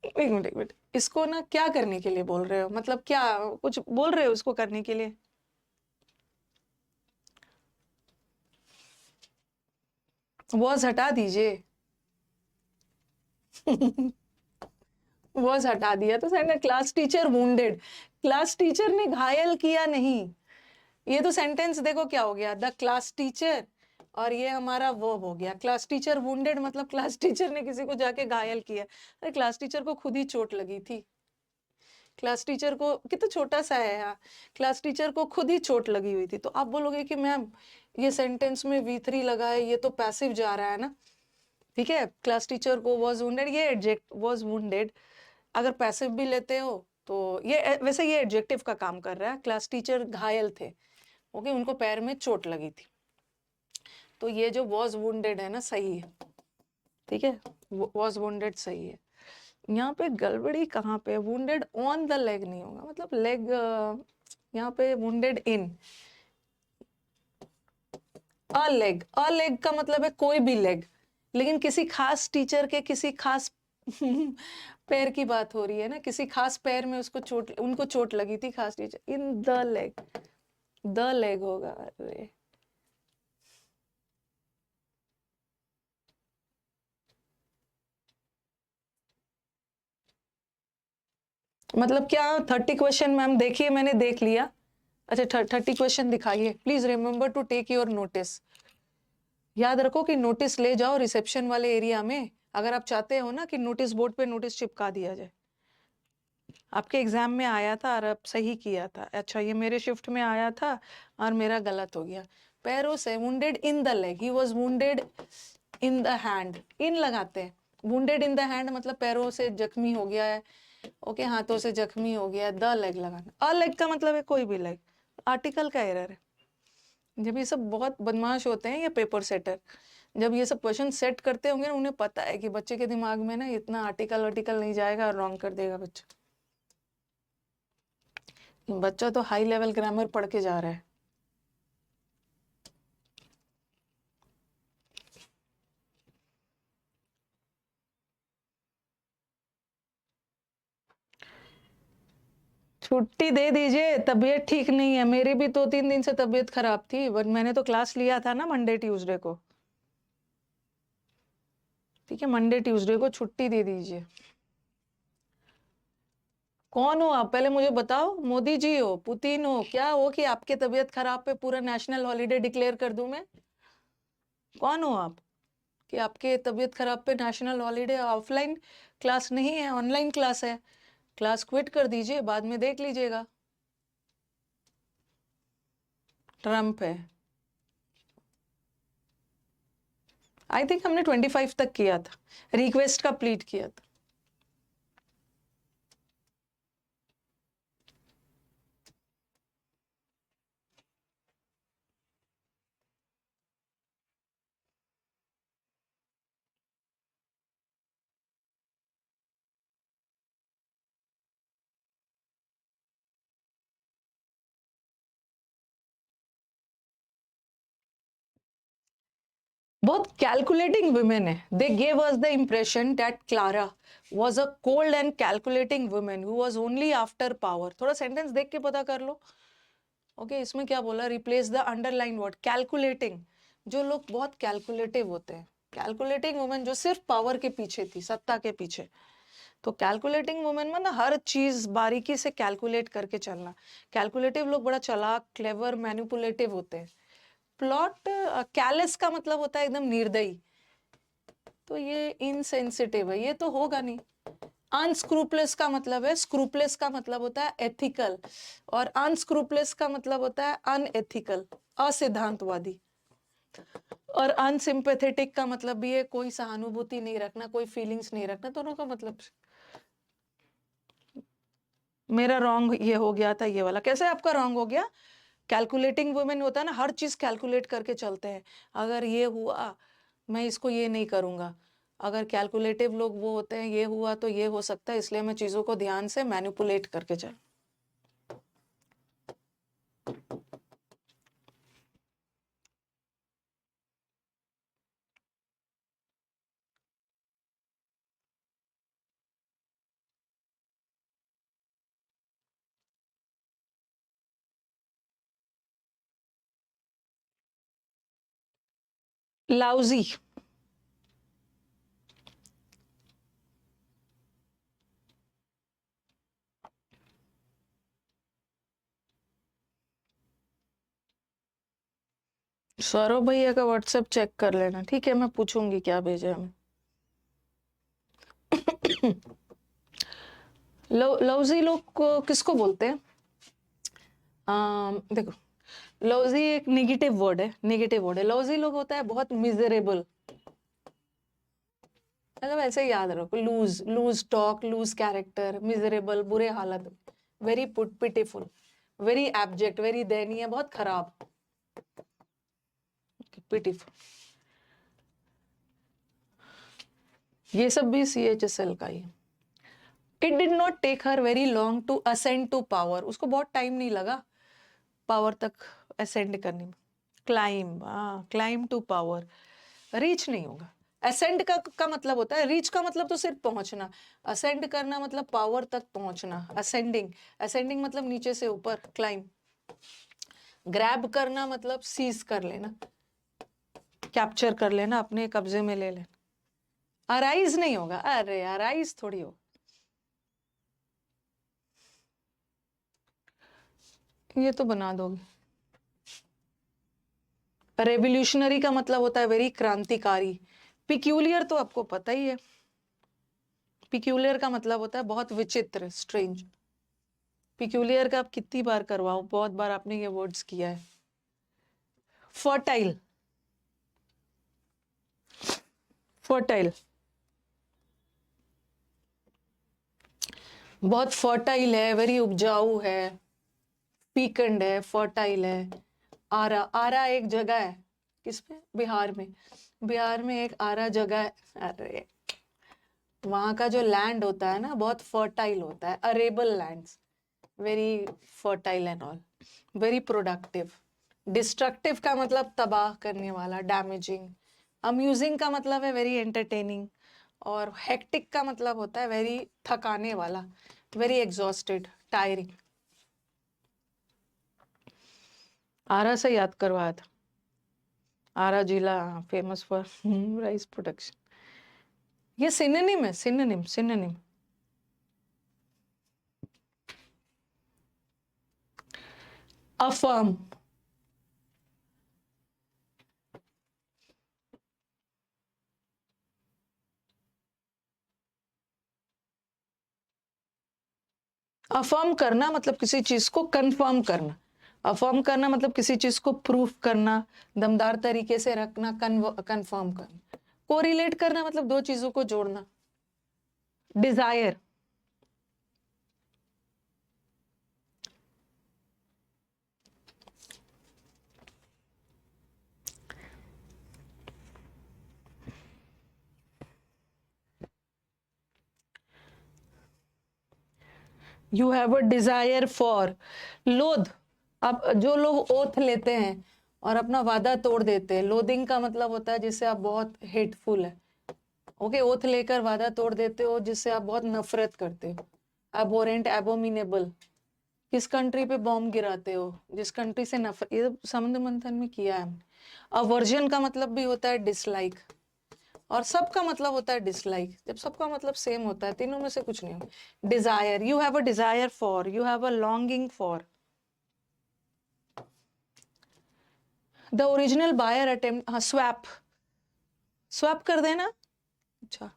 एक मिनट इसको ना क्या करने के लिए बोल रहे हो, मतलब क्या कुछ बोल रहे हो इसको करने के लिए? वॉज हटा दीजिए। वॉज हटा दिया तो सर ने class teacher wounded, class teacher ने घायल किया नहीं। ये तो सेंटेंस देखो क्या हो गया, द क्लास टीचर और ये हमारा वर्ब हो गया। क्लास टीचर वुंडेड मतलब क्लास टीचर ने किसी को जाके घायल किया। अरे क्लास टीचर को खुद ही चोट लगी थी। क्लास टीचर को, कितना छोटा सा है यार, क्लास टीचर को खुद ही चोट लगी हुई थी। तो आप बोलोगे कि मैम ये सेंटेंस में V3 लगा है, ये तो पैसिव जा रहा है ना। ठीक है, क्लास टीचर को वॉज वुंडेड, ये एडजेक्ट वॉज वुंडेड अगर पैसिव भी लेते हो तो ये वैसे ये एडजेक्टिव का काम कर रहा है। क्लास टीचर घायल थे, ओके, उनको पैर में चोट लगी थी। तो ये जो वॉज वुंडेड है ना सही है, ठीक है, वॉज वुंडेड सही है। यहाँ पे गड़बड़ी कहाँ पे, वुंडेड ऑन द लेग नहीं होगा, मतलब लेग, यहाँ पे वुंडेड इन अ लेग का मतलब है कोई भी लेग, लेकिन किसी खास टीचर के किसी खास पैर की बात हो रही है ना, किसी खास पैर में उसको चोट, उनको चोट लगी थी खास टीचर, इन द लेग होगा। अरे मतलब क्या 30 क्वेश्चन मैम देखिए, मैंने देख लिया। अच्छा 30 क्वेश्चन दिखाइए, please remember to take your notice. याद रखो कि नोटिस ले जाओ रिसेप्शन वाले एरिया में, अगर आप चाहते हो ना कि नोटिस बोर्ड पे नोटिस चिपका दिया जाए। आपके एग्जाम में आया था और अब सही किया था। अच्छा ये मेरे शिफ्ट में आया था और मेरा गलत हो गया। पैरों से, wounded in the leg, he was wounded in the hand, in लगाते हैं। वुंडेड इन द हैंड मतलब पैरों से जख्मी हो गया है, ओके, हाथों से जख्मी हो गया है। द लेग लगाना, अ लेग का मतलब है कोई भी लेग, आर्टिकल का एरर है। जब ये सब बहुत बदमाश होते हैं ये पेपर सेटर, जब ये सब क्वेश्चन सेट करते होंगे ना, उन्हें पता है कि बच्चे के दिमाग में ना इतना आर्टिकल वार्टिकल नहीं जाएगा और रॉन्ग कर देगा बच्चा। बच्चा तो हाई लेवल ग्रामर पढ़ के जा रहा है। छुट्टी दे दीजिए, तबीयत ठीक नहीं है, मेरी भी 2-3 दिन से तबीयत खराब थी, बट मैंने तो क्लास लिया था ना मंडे ट्यूसडे को। ठीक है, मंडे ट्यूसडे को छुट्टी दे दीजिए। कौन हो आप पहले मुझे बताओ, मोदी जी हो, पुतिन हो, क्या हो कि आपके तबीयत खराब पे पूरा नेशनल हॉलीडे डिक्लेयर कर दूं मैं? कौन हो आप कि आपके तबीयत खराब पे नेशनल हॉलीडे? ऑफलाइन क्लास नहीं है, ऑनलाइन क्लास है, क्लास क्विट कर दीजिए, बाद में देख लीजिएगा। ट्रम्प है, आई थिंक हमने 25 तक किया था, रिक्वेस्ट का प्लीट किया था। बहुत कैलकुलेटिंग वुमेन है। They gave us the impression that Clara was a cold and calculating woman who was only after power। थोड़ा सेंटेंस देख के पता कर लो, ओके। इसमें क्या बोला, replace the underline word calculating. जो लोग बहुत कैलकुलेटिव होते हैं, कैलकुलेटिंग वुमेन जो सिर्फ पावर के पीछे थी, सत्ता के पीछे। तो कैलकुलेटिंग वुमेन में ना हर चीज बारीकी से कैलकुलेट करके चलना। कैलकुलेटिव लोग बड़ा चालाक, क्लेवर, मैनिपुलेटिव होते हैं। प्लॉट, कैलेस का मतलब होता है एकदम निर्दयी, तो ये इनसेंसिटिव है, ये तो होगा नहीं। अनस्क्रूपलेस का मतलब है, स्क्रूपलेस का मतलब होता है एथिकल, और अनस्क्रूपलेस का मतलब होता है अनएथिकल, असिद्धांतवादी। और अनसिंपैथेटिक का मतलब भी है कोई सहानुभूति नहीं रखना, कोई फीलिंग्स नहीं रखना, दोनों का मतलब मेरा रॉन्ग ये हो गया था, ये वाला कैसे आपका रॉन्ग हो गया? कैलकुलेटिंग वुमेन होता है ना, हर चीज कैलकुलेट करके चलते हैं, अगर ये हुआ मैं इसको ये नहीं करूंगा। अगर कैलकुलेटिव लोग वो होते हैं, ये हुआ तो ये हो सकता है, इसलिए मैं चीजों को ध्यान से मैनिपुलेट करके चल। लाउजी, सौरभ भैया का व्हाट्सएप चेक कर लेना, ठीक है? मैं पूछूंगी क्या भेजे हमें। लौजी लोग को किसको बोलते हैं? देखो, लौजी एक नेगेटिव वर्ड है, नेगेटिव वर्ड है। लौजी लोग होता है बहुत मिजरेबल, मतलब ऐसे ही याद रखो, loose loose talk, loose character, miserable, बुरे हालत, very pitiful, very abject, very दयनीय, बहुत खराब, पिटीफुल। ये सब भी CHSL का ही है। It did not take her very long to ascend to power, उसको बहुत टाइम नहीं लगा पावर तक असेंड करने में। क्लाइम टू पावर, रीच नहीं होगा। असेंड का मतलब होता है, रीच का मतलब तो सिर्फ पहुंचना, असेंड करना मतलब पावर तक पहुंचना। असेंडिंग, असेंडिंग मतलब नीचे से ऊपर, क्लाइम। ग्रैब करना मतलब सीज कर लेना, कैप्चर कर लेना, अपने कब्जे में ले लेना। अराइज नहीं होगा, अरे अराइज थोड़ी हो, ये तो बना दोगे। रेवोल्यूशनरी का मतलब होता है वेरी क्रांतिकारी। पिक्यूलियर तो आपको पता ही है, पिक्यूलियर का मतलब होता है बहुत विचित्र, स्ट्रेंज। पिक्यूलियर का आप कितनी बार करवाओ, बहुत बार आपने ये वर्ड्स किया है। फर्टाइल, फर्टाइल, बहुत फर्टाइल है, वेरी उपजाऊ है, पीकंड है, फर्टाइल है। आरा, आरा एक जगह है, किसमें? बिहार में। बिहार में एक आरा जगह है, अरे वहां का जो लैंड होता है ना बहुत फर्टाइल होता है, arable lands, very fertile and all, very productive. Destructive का मतलब तबाह करने वाला, डैमेजिंग। अम्यूजिंग का मतलब है वेरी एंटरटेनिंग, और हेक्टिक का मतलब होता है वेरी थकाने वाला, वेरी एग्जॉस्टेड, टायरिंग। आरा से याद करवाया था, आरा जिला फेमस फॉर राइस प्रोडक्शन। ये सिनोनिम है, सिनोनिम, सिनोनिम। अफर्म, अफर्म करना मतलब किसी चीज को कंफर्म करना। अफर्म करना मतलब किसी चीज को प्रूफ करना, दमदार तरीके से रखना, कंफर्म करना। कोरिलेट करना मतलब दो चीजों को जोड़ना। Desire, you have a desire for. लोध, अब जो लोग ओथ लेते हैं और अपना वादा तोड़ देते हैं, लोदिंग का मतलब होता है जिससे आप बहुत हेटफुल है। ओके, ओथ लेकर वादा तोड़ देते हो जिससे आप बहुत नफरत करते हो। अबोरेंट, एबोमिनेबल, किस कंट्री पे बॉम्ब गिराते हो, जिस कंट्री से नफरत, ये समुद्र मंथन में किया है हमने। अवर्जन का मतलब भी होता है डिसलाइक, और सबका मतलब होता है डिसलाइक। जब सबका मतलब सेम होता है, तीनों में से कुछ नहीं होगा। Desire, you have a desire for, you have a longing for. The original buyer attempt, हाँ स्वैप, स्वैप कर देना। अच्छा,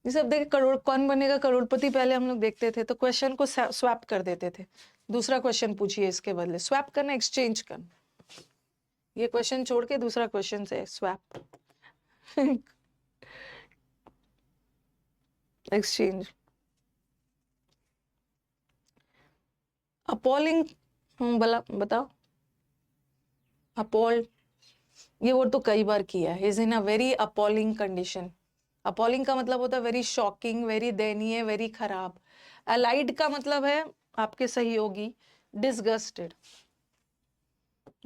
ये सब देखे, करोड़ कौन बनेगा करोड़पति पहले हम लोग देखते थे तो क्वेश्चन को स्वैप कर देते थे, दूसरा क्वेश्चन पूछिए इसके बदले। स्वैप करना, एक्सचेंज करना, ये क्वेश्चन छोड़ के दूसरा क्वेश्चन से स्वैप एक्सचेंज अपॉलिंग, बताओ अपॉल्ड, ये वर्ड तो कई बार किया है। Is in a very appalling condition. Appalling का मतलब होता है वेरी शॉकिंग, वेरी दयनीय, वेरी खराब। अलाइड का मतलब है आपके सहयोगी। डिसगस्टेड,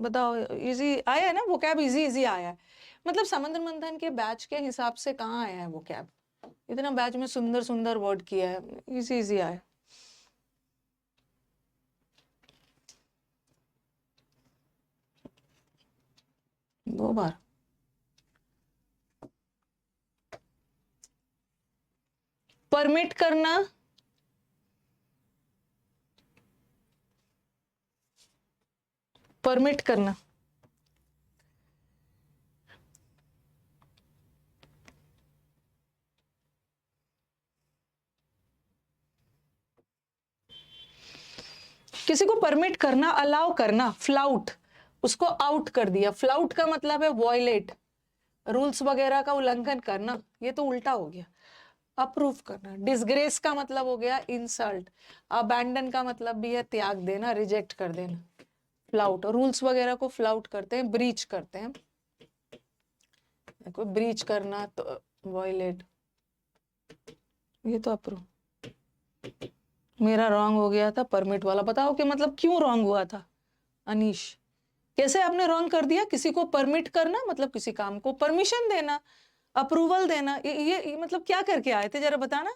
बताओ इजी आया है ना वो कैब, इजी इजी आया है। मतलब समुद्र मंथन के बैच के हिसाब से कहाँ आया है वो कैब, इतना बैच में सुंदर सुंदर वर्ड किया है, इजी इजी आया। दो बार परमिट करना, परमिट करना, किसी को परमिट करना, अलाउ करना। फ्लाउट, उसको आउट कर दिया। फ्लाउट का मतलब है वॉयलेट, रूल्स वगैरह का उल्लंघन करना, ये तो उल्टा हो गया। अप्रूव करना। डिसग्रेस का मतलब हो गया इंसल्ट। अबैंडन का मतलब भी है त्याग देना, रिजेक्ट कर देना। फ्लाउट, रूल्स वगैरह को फ्लाउट करते हैं, ब्रीच करते हैं। कोई ब्रीच करना तो वॉयलेट, ये तो अप्रूव। मेरा रॉन्ग हो गया था परमिट वाला, बताओ कि मतलब क्यों रॉन्ग हुआ था अनीश, कैसे आपने रॉन्ग कर दिया। किसी को परमिट करना मतलब किसी काम को परमिशन देना, अप्रूवल देना, ये मतलब क्या करके आए थे जरा बताना,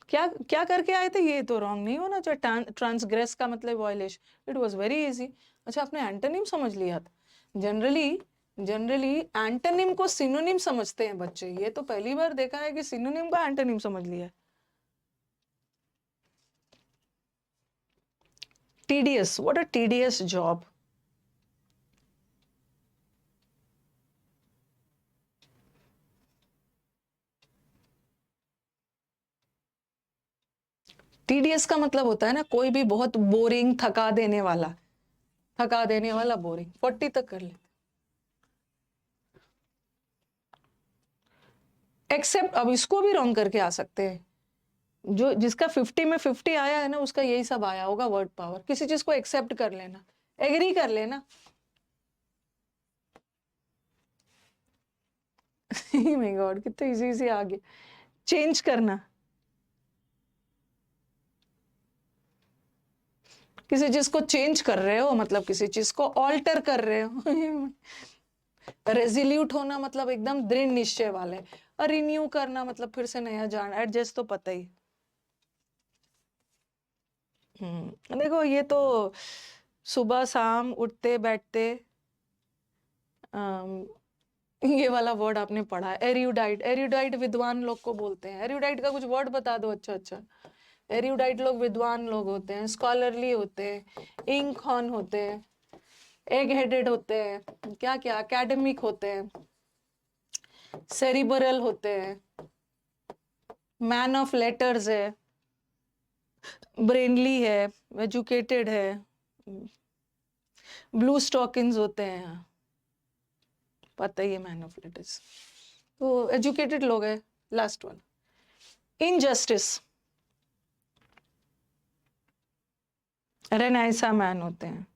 क्या क्या करके आए थे। ये तो रॉन्ग नहीं होना चाहिए। ट्रांसग्रेस का मतलब violation, it was very easy. अच्छा आपने एंटोनिम समझ लिया था। जनरली जनरली एंटोनिम को सिनोनिम समझते हैं बच्चे, ये तो पहली बार देखा है कि सिनोनिम का एंटोनिम समझ लिया। TDS, what a TDS job. TDS का मतलब होता है ना कोई भी बहुत बोरिंग, थका देने वाला, थका देने वाला बोरिंग। 40 तक कर ले। एक्सेप्ट, अब इसको भी रॉन्ग करके आ सकते हैं। जो जिसका 50 में 50 आया है ना उसका यही सब आया होगा वर्ड पावर। किसी चीज को एक्सेप्ट कर लेना, एग्री कर लेना माय गॉड कितने इजी इजी आ गए। चेंज करना, किसी चीज को चेंज कर रहे हो मतलब किसी चीज को ऑल्टर कर रहे हो रेजिल्यूट होना मतलब एकदम दृढ़ निश्चय वाले। और रिन्यू करना मतलब फिर से नया जान, एडजस्ट तो पता ही। देखो ये तो सुबह शाम उठते बैठते ये वाला वर्ड आपने पढ़ा है, एरियोडाइट। एरियोडाइट विद्वान लोग को बोलते हैं। एरियोडाइट का कुछ वर्ड बता दो। अच्छा अच्छा, एरियोडाइट लोग विद्वान लोग होते हैं, स्कॉलरली होते हैं, इंक हॉर्न होते हैं, एग हेडेड होते हैं, क्या क्या एकेडमिक होते हैं, सेरिब्रल होते हैं, मैन ऑफ लेटर्स है, ब्रेनली है, एजुकेटेड है, ब्लू स्टॉकिंग्स होते हैं, पता ही है मैन ऑफ लेटर्स, तो एजुकेटेड लोग है। लास्ट वन इनजस्टिस, रेनाइसा मैन होते हैं,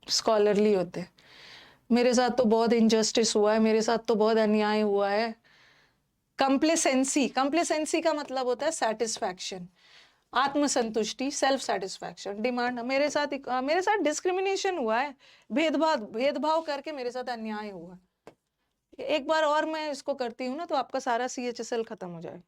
स्कॉलरली होते हैं। मेरे साथ तो बहुत इनजस्टिस हुआ है, मेरे साथ तो बहुत अन्याय हुआ है। कंप्लेसेंसी, कंप्लेसेंसी का मतलब होता है सेटिस्फैक्शन, आत्मसंतुष्टि, सेल्फ सेटिस्फैक्शन। डिमांड, मेरे साथ डिस्क्रिमिनेशन हुआ है, भेदभाव भेदभाव करके मेरे साथ अन्याय हुआ। एक बार और मैं इसको करती हूँ ना तो आपका सारा CHSL खत्म हो जाए।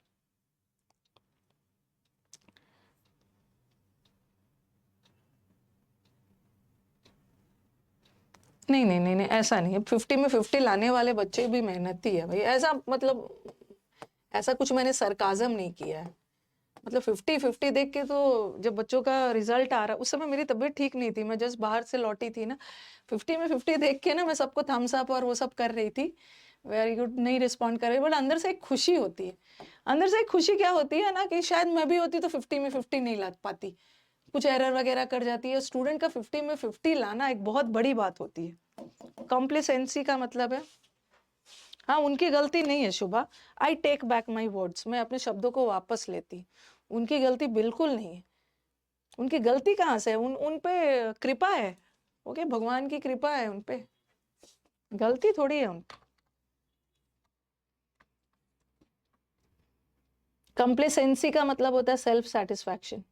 नहीं नहीं नहीं नहीं, ऐसा नहीं है। 50 में 50 लाने वाले बच्चे भी मेहनती है भाई। ऐसा मतलब ऐसा कुछ मैंने सरकाजम नहीं किया है। मतलब 50-50 देख के तो जब बच्चों का रिजल्ट आ रहा, उस समय मेरी तबीयत ठीक नहीं थी, मैं जस्ट बाहर से लौटी थी ना। 50 में 50 देख के ना मैं सबको थम्स अप और वो सब कर रही थी। वेरी गुड, नहीं रिस्पॉन्ड कर रही, बट अंदर से एक खुशी होती है। अंदर से एक खुशी क्या होती है ना कि शायद मैं भी होती तो 50 में 50 नहीं ला पाती, कुछ एरर वगैरह कर जाती है। स्टूडेंट का 50 में 50 लाना एक बहुत बड़ी बात होती है। कॉम्प्लिसेंसी का मतलब है, हाँ उनकी गलती नहीं है Shubha, I take back my words, मैं अपने शब्दों को वापस लेती, उनकी गलती बिल्कुल नहीं है। उनकी गलती कहाँ से है, उन पे कृपा है, ओके, भगवान की कृपा है उन पे, गलती थोड़ी है उन। कंप्लेसेंसी का मतलब होता है सेल्फ सेटिस्फैक्शन।